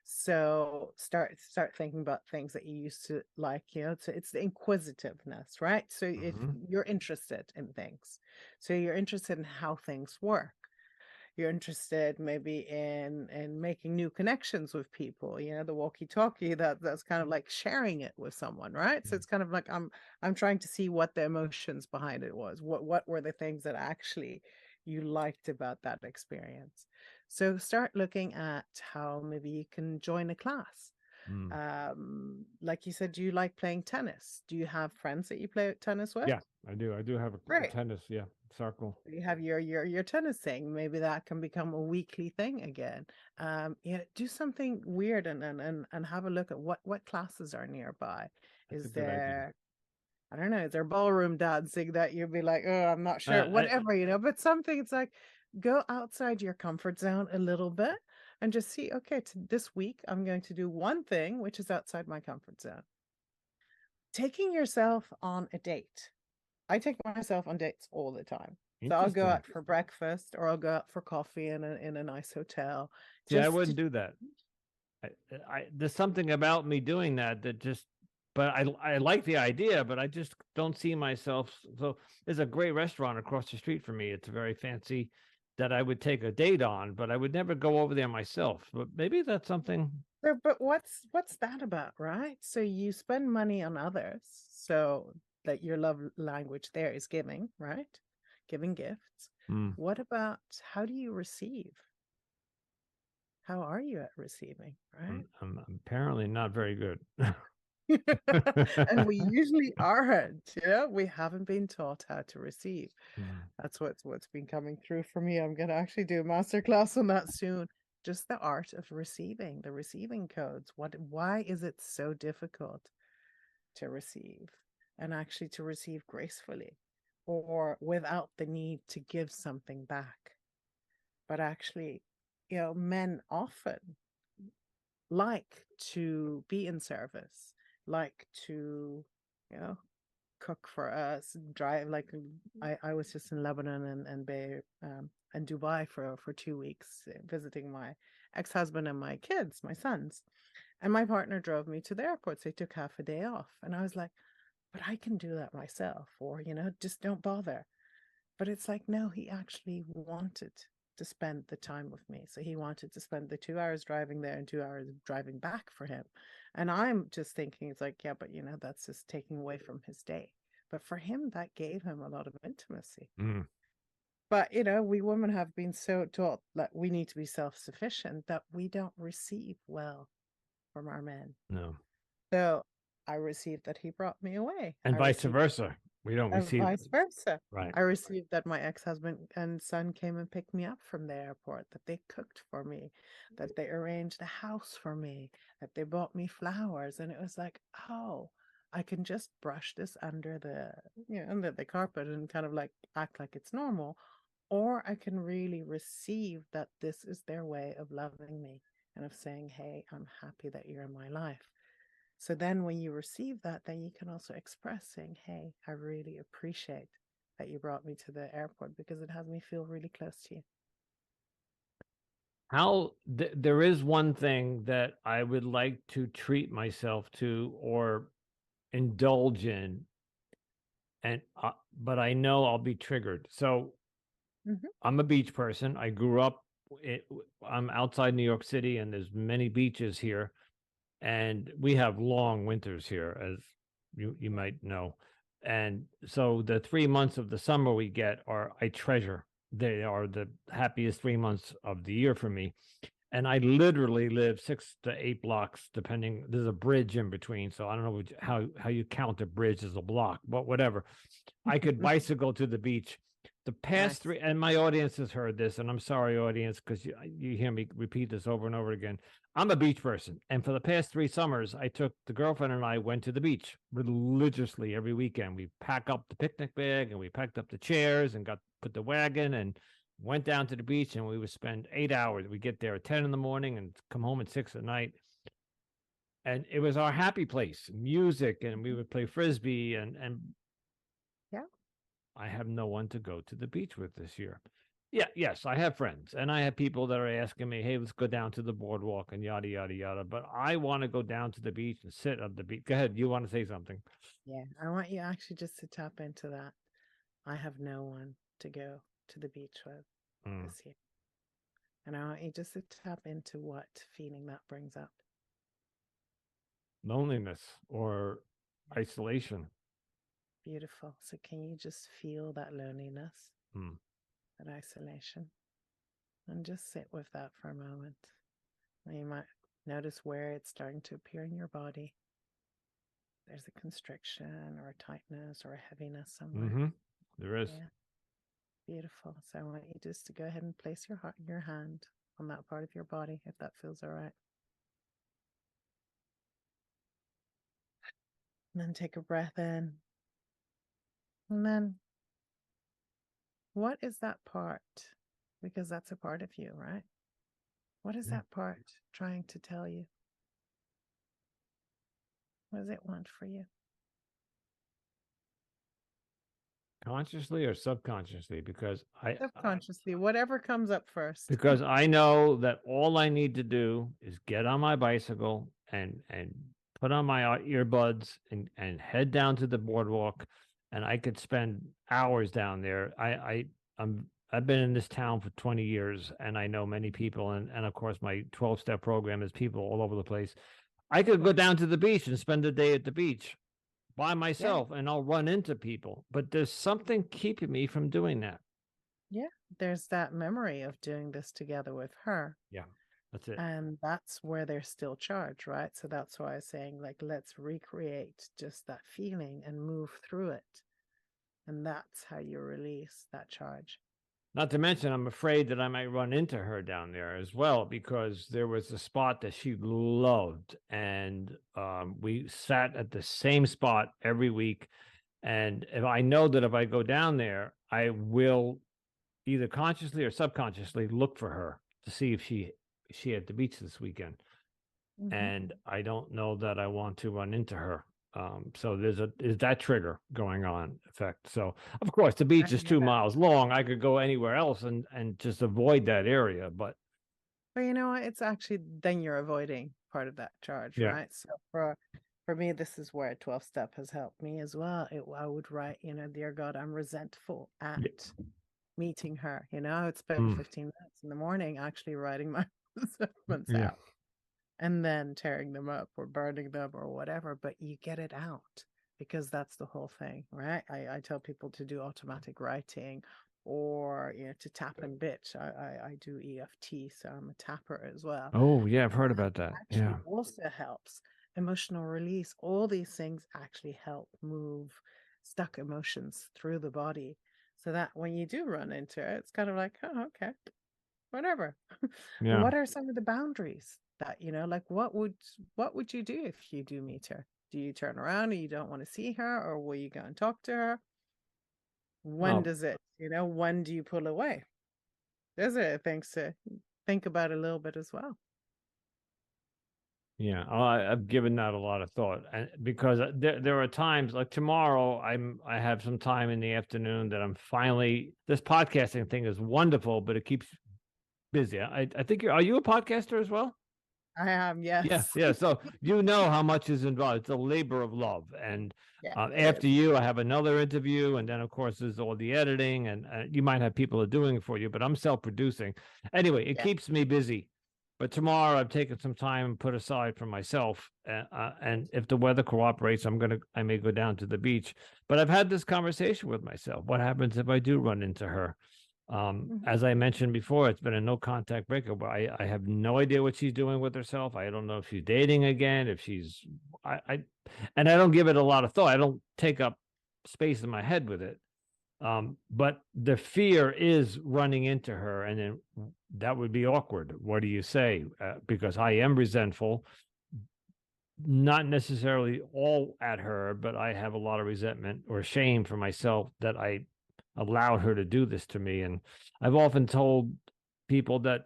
Speaker 2: So start thinking about things that you used to like, it's the inquisitiveness, right? So if
Speaker 1: Hmm.
Speaker 2: you're interested in things, so you're interested in how things work, you're interested maybe in making new connections with people, the walkie talkie, that's kind of like sharing it with someone, right? So it's kind of like I'm trying to see what the emotions behind it was, what were the things that actually you liked about that experience. So start looking at how maybe you can join a class.
Speaker 1: Mm.
Speaker 2: Like you said, do you like playing tennis? Do you have friends that you play tennis with?
Speaker 1: Yeah, I do. I do have a
Speaker 2: Great.
Speaker 1: tennis, yeah, circle.
Speaker 2: You have your tennis thing. Maybe that can become a weekly thing again. Do something weird and have a look at what classes are nearby.
Speaker 1: That's a
Speaker 2: Is
Speaker 1: good idea.
Speaker 2: there, I don't know, is there ballroom dancing that you'll be like, oh, I'm not sure,
Speaker 1: I,
Speaker 2: whatever, but something, it's like go outside your comfort zone a little bit and just see, okay, this week I'm going to do one thing which is outside my comfort zone. Taking yourself on a date. I take myself on dates all the time. So I'll go
Speaker 1: Interesting.
Speaker 2: out for breakfast or I'll go out for coffee in a nice hotel.
Speaker 1: See, I
Speaker 2: Just to,
Speaker 1: wouldn't do that. There's something about me doing that just, but I like the idea, but I just don't see myself. So there's a great restaurant across the street from me. It's very fancy that I would take a date on, but I would never go over there myself. But maybe that's something.
Speaker 2: but what's that about, right? So you spend money on others, so that your love language there is giving, right? Giving gifts.
Speaker 1: Hmm,
Speaker 2: What about how do you receive? How are you at receiving, right?
Speaker 1: I'm apparently not very good.
Speaker 2: And we usually aren't, we haven't been taught how to receive.
Speaker 1: Hmm.
Speaker 2: That's what's been coming through for me. I'm gonna actually do a master class on that soon. Just the art of receiving, the receiving codes. Why is it so difficult to receive, and actually to receive gracefully or without the need to give something back? But actually, men often like to be in service, like to, you know, cook for us, drive. Like I was just in Lebanon and Dubai for 2 weeks, visiting my ex-husband and my kids, my sons. And my partner drove me to the airport, so he took half a day off. And I was like, but I can do that myself, or, just don't bother. But it's like, no, he actually wanted to spend the time with me. So he wanted to spend the 2 hours driving there and 2 hours driving back for him. And I'm just thinking, it's like, yeah, but that's just taking away from his day. But for him, that gave him a lot of intimacy.
Speaker 1: Mm,
Speaker 2: But, we women have been so taught that we need to be self sufficient that we don't receive well from our men.
Speaker 1: no,
Speaker 2: So I received that he brought me away.
Speaker 1: and
Speaker 2: I
Speaker 1: vice
Speaker 2: received
Speaker 1: versa. We don't
Speaker 2: and
Speaker 1: receive.
Speaker 2: vice versa.
Speaker 1: Right.
Speaker 2: I received that my ex-husband and son came and picked me up from the airport, that they cooked for me, that they arranged a house for me, that they bought me flowers. And it was like, oh, I can just brush this under the carpet and kind of like act like it's normal. Or I can really receive that this is their way of loving me and of saying, hey, I'm happy that you're in my life. So then when you receive that, then you can also express saying, hey, I really appreciate that you brought me to the airport because it has me feel really close to you.
Speaker 1: There is one thing that I would like to treat myself to or indulge in, and but I know I'll be triggered. So
Speaker 2: Mm-hmm.
Speaker 1: I'm a beach person. I grew up. I'm outside New York City, and there's many beaches here, and we have long winters here, as you might know. And so the 3 months of the summer we get I treasure. They are the happiest 3 months of the year for me. And I literally live 6 to 8 blocks, depending. There's a bridge in between, so I don't know how you count a bridge as a block, but whatever. I could bicycle to the beach. The past
Speaker 2: Nice.
Speaker 1: three, and my audience has heard this, and I'm sorry, audience, because you hear me repeat this over and over again. I'm a beach person, and for the past 3 summers, I took the girlfriend and I went to the beach religiously every weekend. We pack up the picnic bag and we packed up the chairs and put the wagon and went down to the beach, and we would spend 8 hours. We get there at 10 in the morning and come home at 6 at night. And it was our happy place, music, and we would play frisbee. And
Speaker 2: Yeah.
Speaker 1: I have no one to go to the beach with this year. Yeah, yes, I have friends, and I have people that are asking me, hey, let's go down to the boardwalk and yada, yada, yada. But I want to go down to the beach and sit on the beach. Go ahead. You want to say something?
Speaker 2: Yeah. I want you actually just to tap into that. I have no one to go to the beach with this year. And I want you just to tap into what feeling that brings up.
Speaker 1: Loneliness or isolation.
Speaker 2: Beautiful. So can you just feel that loneliness, that isolation, and just sit with that for a moment. And you might notice where it's starting to appear in your body. There's a constriction or a tightness or a heaviness somewhere.
Speaker 1: There is.
Speaker 2: Yeah. Beautiful. So I want you just to go ahead and place your hand on that part of your body, if that feels all right. And then take a breath in. And then, what is that part? Because that's a part of you, right? What is that part trying to tell you? What does it want for you?
Speaker 1: Consciously or subconsciously? Because
Speaker 2: subconsciously, whatever comes up first.
Speaker 1: Because I know that all I need to do is get on my bicycle and put on my earbuds and head down to the boardwalk, and I could spend hours down there. I've been in this town for 20 years, and I know many people, and of course my 12-step program is people all over the place. I could go down to the beach and spend a day at the beach by myself, and I'll run into people, but there's something keeping me from doing that.
Speaker 2: Yeah, there's that memory of doing this together with her.
Speaker 1: Yeah, that's it.
Speaker 2: And that's where they're still charged, right? So that's why I'm saying, like, let's recreate just that feeling and move through it. And that's how you release that charge.
Speaker 1: Not to mention, I'm afraid that I might run into her down there as well, because there was a spot that she loved, and we sat at the same spot every week. And if I know that if I go down there, I will either consciously or subconsciously look for her to see if she at the beach this weekend. And I don't know that I want to run into her. So there's that trigger going on effect. So of course the beach is 2 miles long. I could go anywhere else and just avoid that area. But
Speaker 2: you know what? It's actually then you're avoiding part of that charge, right? So for me, this is where 12-step has helped me as well. I would write, dear God, I'm resentful at meeting her. I would spend 15 minutes in the morning actually writing my resentments out. And then tearing them up or burning them or whatever, but you get it out, because that's the whole thing, right? I tell people to do automatic writing, or to tap and bitch. I do EFT, so I'm a tapper as well.
Speaker 1: Oh yeah, I've heard about that.
Speaker 2: Actually also helps. Emotional release. All these things actually help move stuck emotions through the body, so that when you do run into it, it's kind of like, oh, okay, whatever. What are some of the boundaries that, like, what would you do if you do meet her? Do you turn around and you don't want to see her, or will you go and talk to her? When does it, when do you pull away? Those are things to think about a little bit as well.
Speaker 1: Yeah, I've given that a lot of thought, and because there are times like tomorrow, I have some time in the afternoon that I'm finally. This podcasting thing is wonderful, but it keeps busy. I think are you a podcaster as well?
Speaker 2: I am, yes.
Speaker 1: Yeah. So how much is involved. It's a labor of love. And after you, I have another interview, and then of course there's all the editing, and you might have people are doing it for you, but I'm self-producing. Anyway, it keeps me busy. But tomorrow I've taken some time and put aside for myself. And if the weather cooperates, I may go down to the beach. But I've had this conversation with myself. What happens if I do run into her? As I mentioned before, it's been a no contact breakup. I have no idea what she's doing with herself. I don't know if she's dating again, if she's, and I don't give it a lot of thought. I don't take up space in my head with it. But the fear is running into her, and then that would be awkward. What do you say? Because I am resentful, not necessarily all at her, but I have a lot of resentment or shame for myself that I allowed her to do this to me. And I've often told people that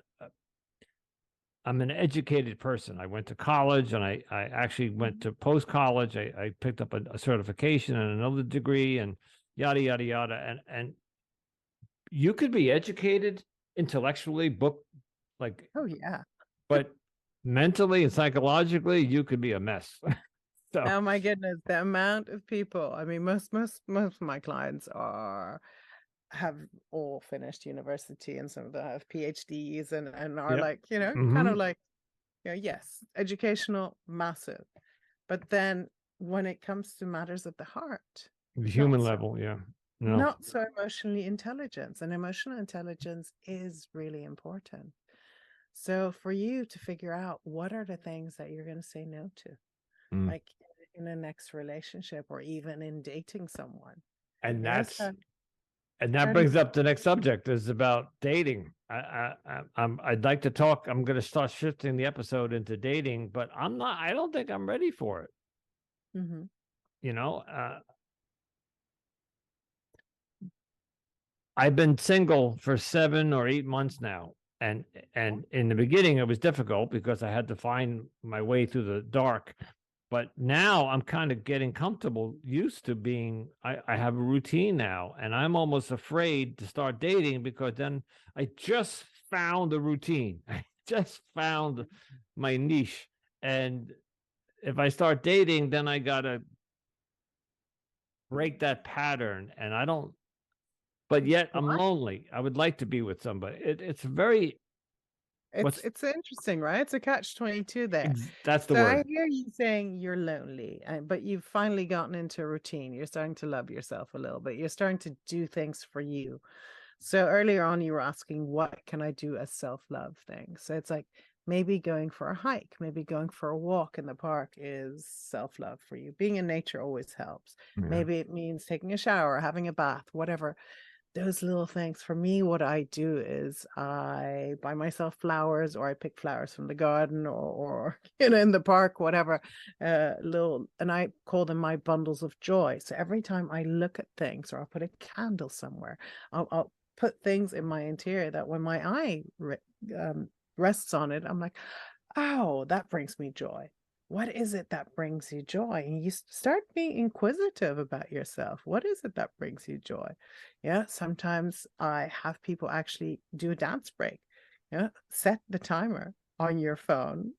Speaker 1: I'm an educated person. I went to college, and I actually went to post-college. I picked up a certification and another degree, and yada, yada, yada. And you could be educated intellectually,
Speaker 2: Oh yeah.
Speaker 1: but mentally and psychologically, you could be a mess. So,
Speaker 2: oh my goodness, the amount of people. I mean, most of my clients have all finished university, and some of them have PhDs and are like, kind of like, yes, educational, massive. But then when it comes to matters of the heart,
Speaker 1: the human level, yeah. No.
Speaker 2: Not so emotionally intelligent. And emotional intelligence is really important. So for you to figure out what are the things that you're going to say no to, like in a next relationship or even in dating someone.
Speaker 1: And that brings up the next subject, is about dating. I'd like to talk. I'm going to start shifting the episode into dating, but I don't think I'm ready for it. I've been single for 7 or 8 months now. And in the beginning, it was difficult because I had to find my way through the dark. But now I'm kind of getting comfortable, used to being, I have a routine now, and I'm almost afraid to start dating because then I just found a routine. I just found my niche. And if I start dating, then I got to break that pattern. And I don't, but yet I'm lonely. I would like to be with somebody. It's
Speaker 2: interesting, right? It's a catch-22 there.
Speaker 1: That's the word.
Speaker 2: I hear you saying you're lonely, but you've finally gotten into a routine. You're starting to love yourself a little bit. You're starting to do things for you. So earlier on, you were asking, what can I do as self-love thing? So it's like maybe going for a hike, maybe going for a walk in the park is self-love for you. Being in nature always helps. Maybe it means taking a shower, having a bath, whatever. Those little things. For me, what I do is I buy myself flowers, or I pick flowers from the garden or in the park, whatever, and I call them my bundles of joy. So every time I look at things, or I'll put a candle somewhere, I'll put things in my interior that when my eye rests on it, I'm like, oh, that brings me joy. What is it that brings you joy? And you start being inquisitive about yourself. What is it that brings you joy? Yeah, sometimes I have people actually do a dance break. Yeah, set the timer on your phone.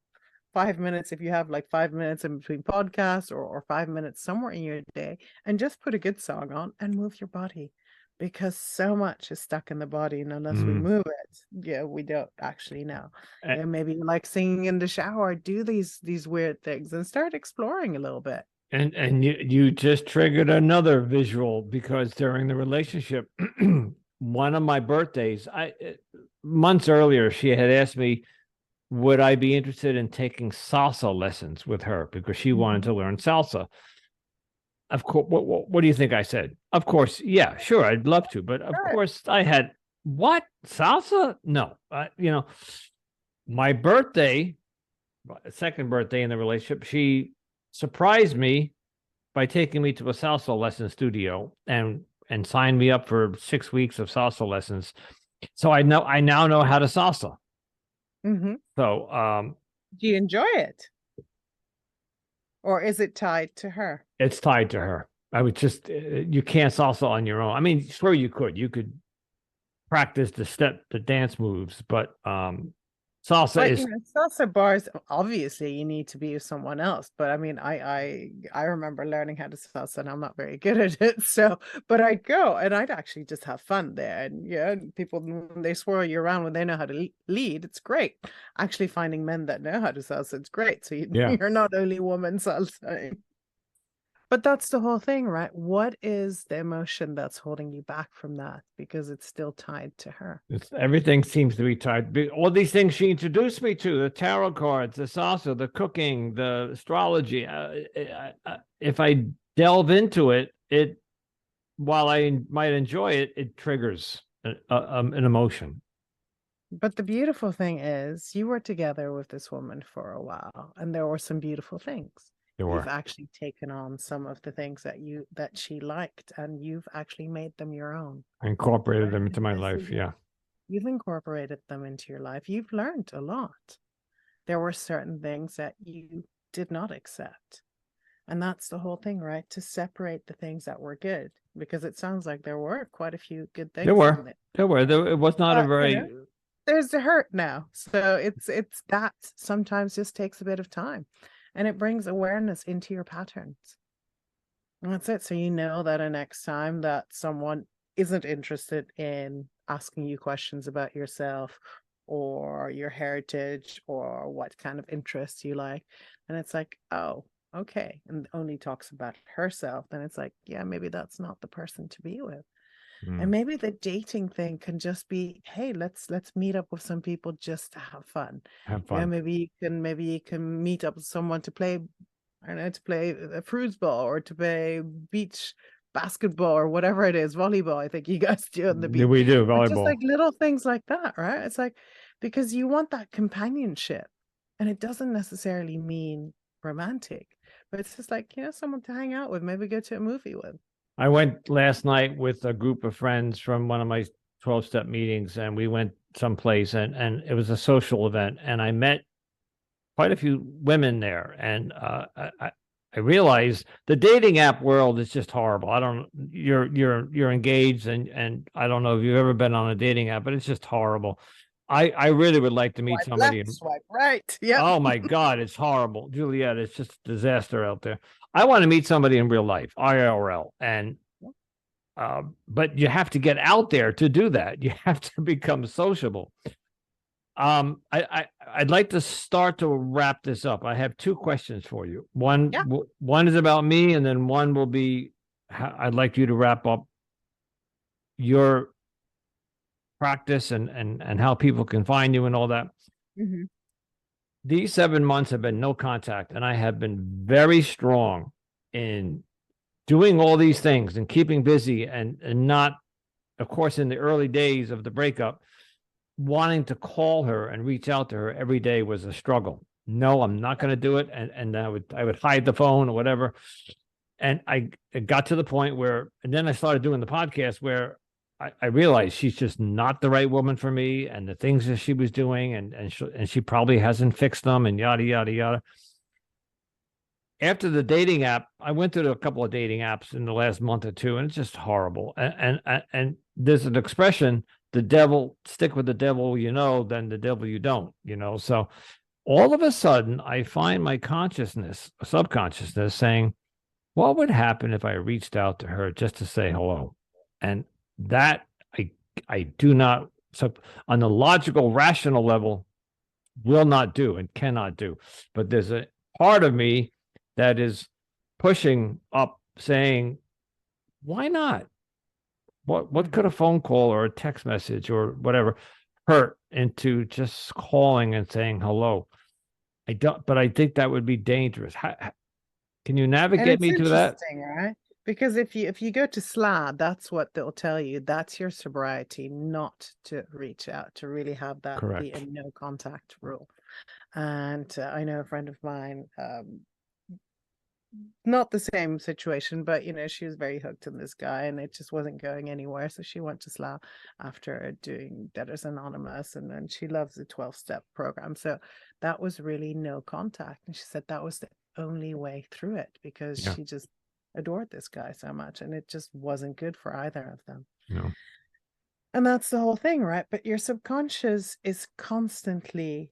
Speaker 2: 5 minutes, if you have like 5 minutes in between podcasts, or 5 minutes somewhere in your day, and just put a good song on and move your body. Because so much is stuck in the body, and unless we move it, we don't actually know. Maybe you like singing in the shower. Do these weird things and start exploring a little bit.
Speaker 1: And you just triggered another visual, because during the relationship, one of my birthdays, months earlier, she had asked me, would I be interested in taking salsa lessons with her, because she wanted to learn salsa. Of course, what do you think I said? Of course, yeah, sure, I'd love to. But of course, I had, what? Salsa? No. My birthday, second birthday in the relationship, she surprised me by taking me to a salsa lesson studio and signed me up for 6 weeks of salsa lessons. So I now know how to salsa. So,
Speaker 2: do you enjoy it? Or is it tied to her?
Speaker 1: It's tied to her. I would just, you can't salsa on your own. I mean, sure, you could practice the dance moves, but Salsa
Speaker 2: But
Speaker 1: is
Speaker 2: salsa bars, obviously you need to be with someone else. But I mean, I remember learning how to salsa and I'm not very good at it. So, but I'd go and I'd actually just have fun there. And yeah, people, when they swirl you around, when they know how to lead, it's great. Actually finding men that know how to salsa, it's great. So
Speaker 1: yeah.
Speaker 2: you're not only woman salsa. But that's the whole thing, right? What is the emotion that's holding you back from that? Because it's still tied to her.
Speaker 1: Everything seems to be tied. All these things she introduced me to, the tarot cards, the salsa, the cooking, the astrology. If I delve into it, while I might enjoy it, it triggers an emotion.
Speaker 2: But the beautiful thing is, you were together with this woman for a while, and there were some beautiful things.
Speaker 1: There
Speaker 2: You've
Speaker 1: were.
Speaker 2: actually taken on some of the things that she liked, and you've actually made them your own.
Speaker 1: I incorporated
Speaker 2: Right?
Speaker 1: them into my
Speaker 2: This
Speaker 1: life.
Speaker 2: is
Speaker 1: Yeah.
Speaker 2: You've incorporated them into your life. You've learned a lot. There were certain things that you did not accept. And that's the whole thing, right? To separate the things that were good, because it sounds like there were quite a few good
Speaker 1: There
Speaker 2: things in
Speaker 1: were.
Speaker 2: there.
Speaker 1: There were. It was not a
Speaker 2: But
Speaker 1: very.
Speaker 2: there's the hurt now. So it's that sometimes just takes a bit of time, and it brings awareness into your patterns. And that's it. So you know that the next time that someone isn't interested in asking you questions about yourself or your heritage or what kind of interests you like, and it's like, oh, okay, and only talks about herself, then it's like, yeah, maybe that's not the person to be with. And maybe the dating thing can just be, hey, let's meet up with some people just to have fun.
Speaker 1: Have
Speaker 2: Yeah,
Speaker 1: fun.
Speaker 2: maybe you can meet up with someone to play, I don't know, to play a foosball or to play beach basketball or whatever it is, volleyball. I think you guys do on the beach.
Speaker 1: We do
Speaker 2: But just
Speaker 1: volleyball.
Speaker 2: like little things like that, right? It's like, because you want that companionship, and it doesn't necessarily mean romantic, but it's just like, someone to hang out with, maybe go to a movie with.
Speaker 1: I went last night with a group of friends from one of my 12-step meetings, and we went someplace, and it was a social event, and I met quite a few women there, and I realized the dating app world is just horrible. I don't. You're engaged, and I don't know if you've ever been on a dating app, but it's just horrible. I really would like to meet
Speaker 2: Swipe
Speaker 1: somebody.
Speaker 2: left, swipe right. Yep.
Speaker 1: Oh my God, it's horrible, Juliette. It's just a disaster out there. I want to meet somebody in real life, IRL, and but you have to get out there to do that. You have to become sociable. I'd like to start to wrap this up. I have two questions for you.
Speaker 2: Yeah.
Speaker 1: One is about me, and then one will be I'd like you to wrap up your practice and how people can find you and all that.
Speaker 2: Mm-hmm.
Speaker 1: These 7 months have been no contact, and I have been very strong in doing all these things and keeping busy and not, of course, in the early days of the breakup, wanting to call her and reach out to her every day was a struggle. No, I'm not going to do it. And I would hide the phone or whatever. And it got to the point where, and then I started doing the podcast where I realized she's just not the right woman for me, and the things that she was doing, and she probably hasn't fixed them, and yada yada yada. After the dating app, I went through a couple of dating apps in the last month or two, and it's just horrible. And there's an expression: the devil, stick with the devil you know, than the devil you don't. So all of a sudden, I find my subconsciousness saying, "What would happen if I reached out to her just to say hello?" And that I do not. So on the logical, rational level, will not do and cannot do. But there's a part of me that is pushing up, saying, "Why not? What could a phone call or a text message or whatever hurt into just calling and saying hello?" I don't, but I think that would be dangerous. Can you
Speaker 2: And
Speaker 1: navigate
Speaker 2: it's
Speaker 1: me through that?
Speaker 2: interesting, right? Because if you go to SLA, that's what they'll tell you. That's your sobriety, not to reach out, to really have that be a
Speaker 1: Correct.
Speaker 2: no contact rule. And I know a friend of mine, not the same situation, but she was very hooked on this guy and it just wasn't going anywhere. So she went to SLA after doing Debtors Anonymous, and then she loves the 12-step program. So that was really no contact. And she said that was the only way through it, because
Speaker 1: Yeah.
Speaker 2: she just adored this guy so much, and it just wasn't good for either of them.
Speaker 1: No.
Speaker 2: And that's the whole thing, right? But your subconscious is constantly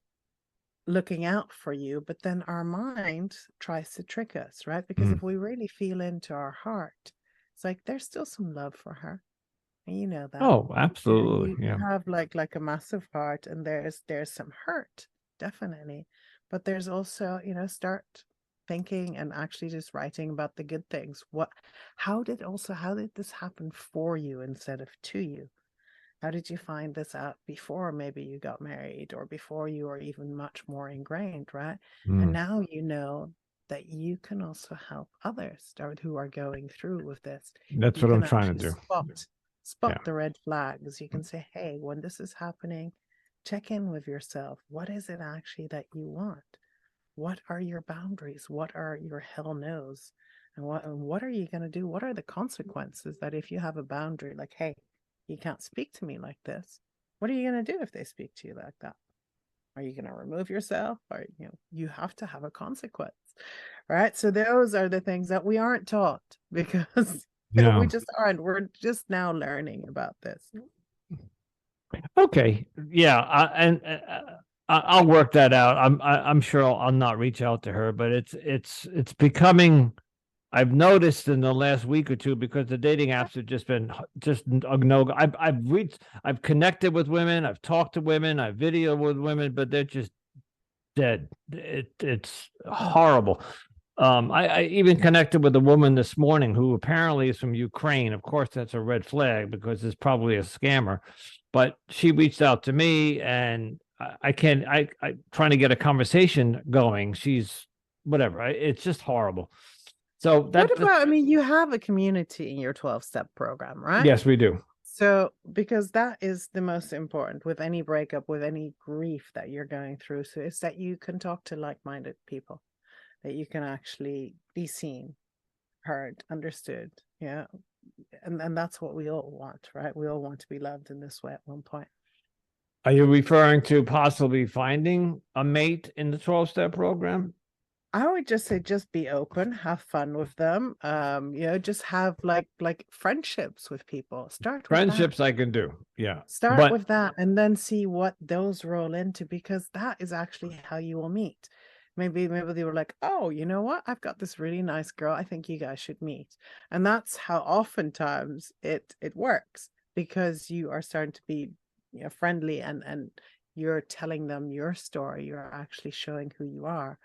Speaker 2: looking out for you, but then our mind tries to trick us, right? Because
Speaker 1: Mm.
Speaker 2: if we really feel into our heart, it's like there's still some love for her. And you know that.
Speaker 1: Oh, absolutely.
Speaker 2: You
Speaker 1: Yeah.
Speaker 2: have like a massive heart, and there's some hurt, definitely. But there's also, start thinking and actually just writing about the good things. How did this happen for you instead of to you? How did you find this out before maybe you got married, or before you were even much more ingrained, right? And
Speaker 1: Mm.
Speaker 2: now you know that you can also help others who are going through with this.
Speaker 1: That's
Speaker 2: You
Speaker 1: what I'm
Speaker 2: can
Speaker 1: trying to
Speaker 2: actually
Speaker 1: do.
Speaker 2: spot
Speaker 1: Yeah.
Speaker 2: the red flags. You can say, hey, when this is happening, check in with yourself. What is it actually that you want? What are your boundaries? What are your hell no's? And what are you going to do? What are the consequences that if you have a boundary, like, hey, you can't speak to me like this? What are you going to do if they speak to you like that? Are you going to remove yourself? Or, you have to have a consequence, right? So those are the things that we aren't taught because we
Speaker 1: No.
Speaker 2: just aren't. We're just now learning about this.
Speaker 1: Okay. Yeah. I'll work that out. I'm sure I'll not reach out to her, but it's becoming. I've noticed in the last week or two, because the dating apps have just been just a no. I've connected with women, I've talked to women, I've videoed with women, but they're just dead. It's horrible. I even connected with a woman this morning who apparently is from Ukraine. Of course, that's a red flag because it's probably a scammer. But she reached out to me, and I can't. I trying to get a conversation going. She's whatever. It's just horrible. So
Speaker 2: What
Speaker 1: that
Speaker 2: about, I mean, you have a community in your 12-step program, right?
Speaker 1: yes, we do.
Speaker 2: So, because that is the most important with any breakup, with any grief that you're going through. So, it's that you can talk to like-minded people, that you can actually be seen, heard, understood. Yeah. And that's what we all want, right? We all want to be loved in this way at one point.
Speaker 1: Are you referring to possibly finding a mate in the 12-step program?
Speaker 2: I would just say just be open, have fun with them. Just have like friendships with people. Start with that.
Speaker 1: Friendships I can do. Yeah.
Speaker 2: Start
Speaker 1: But
Speaker 2: with that and then see what those roll into, because that is actually how you will meet. Maybe they were like, oh, you know what? I've got this really nice girl. I think you guys should meet. And that's how oftentimes it works, because you are starting to be, friendly, and you're telling them your story. You're actually showing who you are.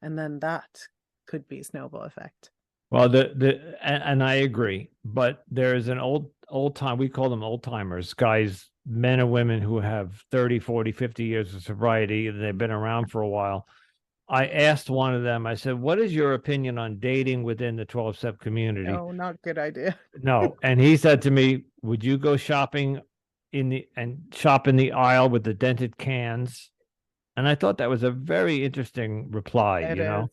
Speaker 2: And then that could be a snowball effect.
Speaker 1: well, and I agree, but there's an old time, we call them old timers, guys, men and women who have 30, 40, 50 years of sobriety, and they've been around for a while. I asked one of them, I said, what is your opinion on dating within the 12-step community?
Speaker 2: No, not good idea.
Speaker 1: No. And he said to me, would you go shopping shop in the aisle with the dented cans? And I thought that was a very interesting reply,
Speaker 2: It is.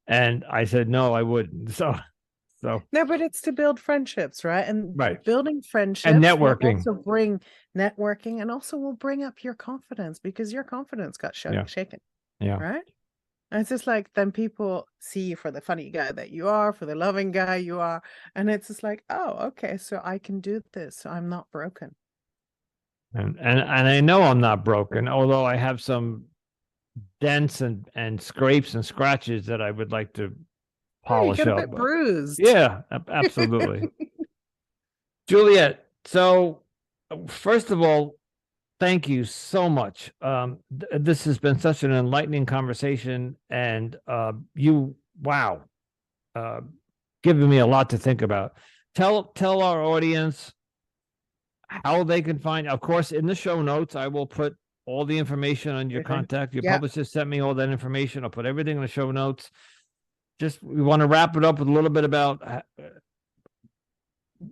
Speaker 1: And I said, no, I wouldn't. So
Speaker 2: No, but it's to build friendships, right? And
Speaker 1: right.
Speaker 2: building
Speaker 1: And
Speaker 2: friendships will
Speaker 1: networking.
Speaker 2: also bring networking, and also will bring up your confidence, because your confidence got
Speaker 1: Yeah.
Speaker 2: shaken,
Speaker 1: Yeah.
Speaker 2: right? And it's just like, then people see you for the funny guy that you are, for the loving guy you are. And it's just like, oh, okay, so I can do this. So I'm not broken.
Speaker 1: And I know I'm not broken, although I have some dents and scrapes and scratches that I would like to
Speaker 2: Yeah, you
Speaker 1: polish
Speaker 2: get a
Speaker 1: up.
Speaker 2: bit bruised.
Speaker 1: Yeah, absolutely. Juliette, so first of all, thank you so much. This has been such an enlightening conversation, and wow, uh, giving me a lot to think about. Tell our audience how they can find. Of course, in the show notes, I will put all the information on your contact. Your
Speaker 2: Yeah.
Speaker 1: publicist sent me all that information. I'll put everything in the show notes. Just we want to wrap it up with a little bit about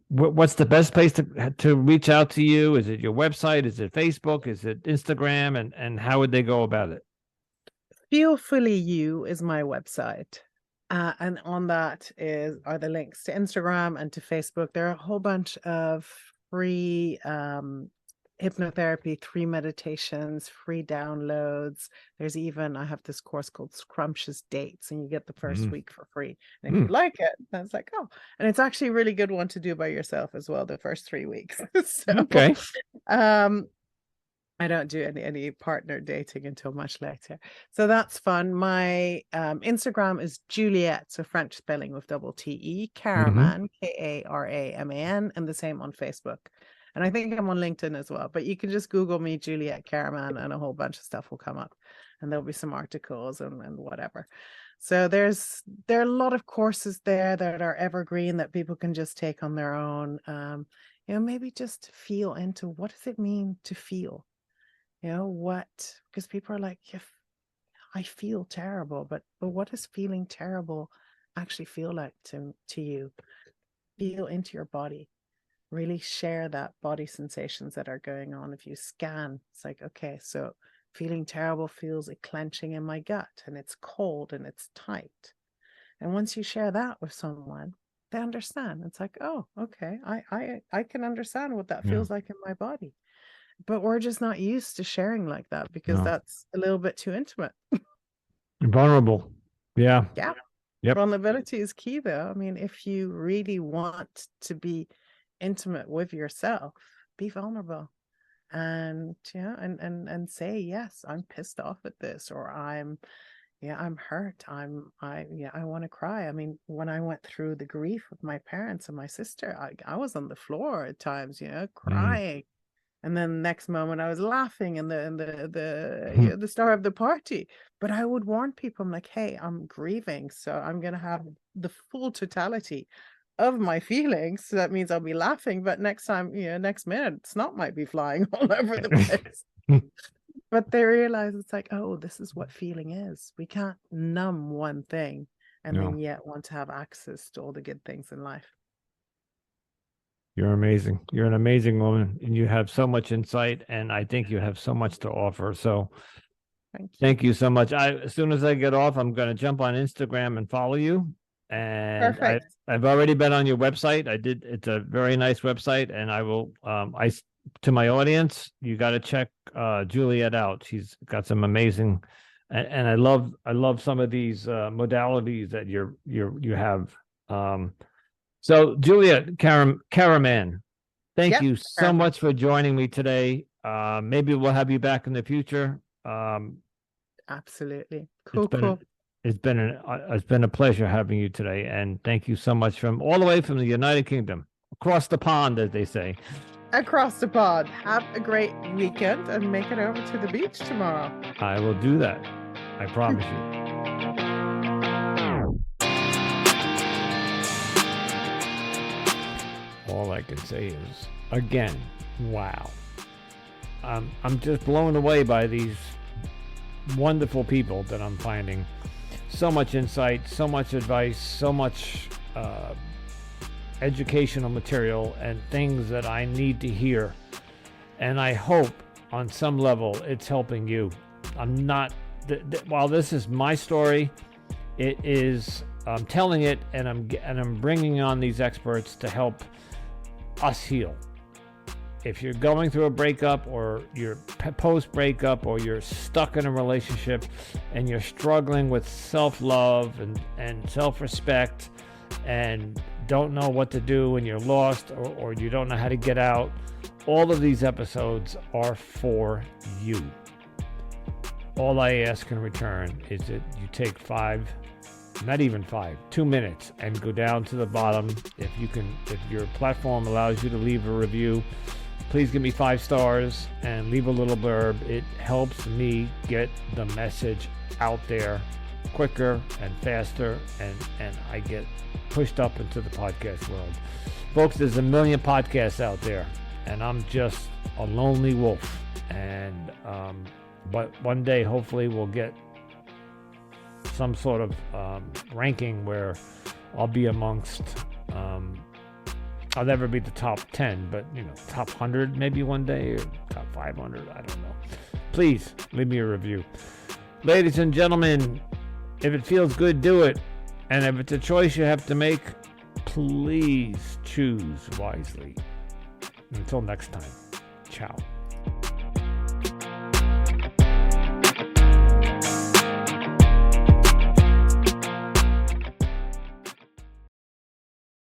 Speaker 1: what's the best place to reach out to you? Is it your website? Is it Facebook? Is it Instagram? And how would they go about it?
Speaker 2: Feelfully You is my website. And on that are the links to Instagram and to Facebook. There are a whole bunch of free hypnotherapy, free meditations, free downloads. There's even, I have this course called Scrumptious Dates, and you get the first week for free. And if you like it, then it's like, oh, and it's actually a really good one to do by yourself as well, the first 3 weeks. So,
Speaker 1: Okay.
Speaker 2: I don't do any partner dating until much later. So that's fun. My Instagram is Juliette, so French spelling with double T-E, Karaman, Karaman, and the same on Facebook. And I think I'm on LinkedIn as well, but you can just Google me, Juliette Karaman, and a whole bunch of stuff will come up, and there'll be some articles and whatever. So there are a lot of courses there that are evergreen that people can just take on their own. Maybe just feel into, what does it mean to feel? Because people are like, if I feel terrible, but what does feeling terrible actually feel like to you? Feel into your body, really share that body sensations that are going on. If you scan, it's like, okay, so feeling terrible feels a clenching in my gut, and it's cold and it's tight. And once you share that with someone, they understand. It's like, oh, okay, I can understand what that feels like in my body. But we're just not used to sharing like that, because that's a little bit too intimate.
Speaker 1: Vulnerable. Yeah.
Speaker 2: Yeah.
Speaker 1: Yep.
Speaker 2: Vulnerability is key, though. I mean, if you really want to be intimate with yourself, be vulnerable, and and say, yes, I'm pissed off at this, or I'm hurt. I want to cry. I mean, when I went through the grief with my parents and my sister, I was on the floor at times, crying. And then the next moment I was laughing and the star of the party. But I would warn people, I'm like, hey, I'm grieving, so I'm going to have the full totality of my feelings. So that means I'll be laughing, but next time, next minute, snot might be flying all over the place. But they realize it's like, oh, this is what feeling is. We can't numb one thing and then yet want to have access to all the good things in life.
Speaker 1: You're amazing. You're an amazing woman, and you have so much insight, and I think you have so much to offer. So thank you so much. As soon as I get off, I'm going to jump on Instagram and follow you. And I've already been on your website. It's a very nice website, and I will, to my audience, you got to check Juliette out. She's got some amazing, and I love some of these modalities that you have. So Juliette Karaman, thank you so much for joining me today. Maybe we'll have you back in the future.
Speaker 2: Absolutely. Cool.
Speaker 1: It's been a pleasure having you today, and thank you so much from all the way from the United Kingdom, across the pond, as they say.
Speaker 2: Across the pond. Have a great weekend and make it over to the beach tomorrow.
Speaker 1: I will do that. I promise you. All I can say is, again, wow. I'm just blown away by these wonderful people that I'm finding. So much insight, so much advice, so much educational material and things that I need to hear. And I hope on some level it's helping you. I'm not, while this is my story, it is, I'm telling it, and I'm bringing on these experts to help us heal. If you're going through a breakup, or you're post-breakup, or you're stuck in a relationship and you're struggling with self-love and self-respect and don't know what to do, and you're lost, or you don't know how to get out, all of these episodes are for you. All I ask in return is that you take 2 minutes, and go down to the bottom. If your platform allows you to leave a review, please give me 5 stars and leave a little blurb. It helps me get the message out there quicker and faster, and I get pushed up into the podcast world. Folks, there's a million podcasts out there, and I'm just a lonely wolf. And but one day, hopefully, we'll get some sort of ranking where I'll be amongst, I'll never be the top 10, but top 100 maybe one day, or top 500, I don't know. Please leave me a review. Ladies and gentlemen, if it feels good, do it. And if it's a choice you have to make, please choose wisely. Until next time, ciao.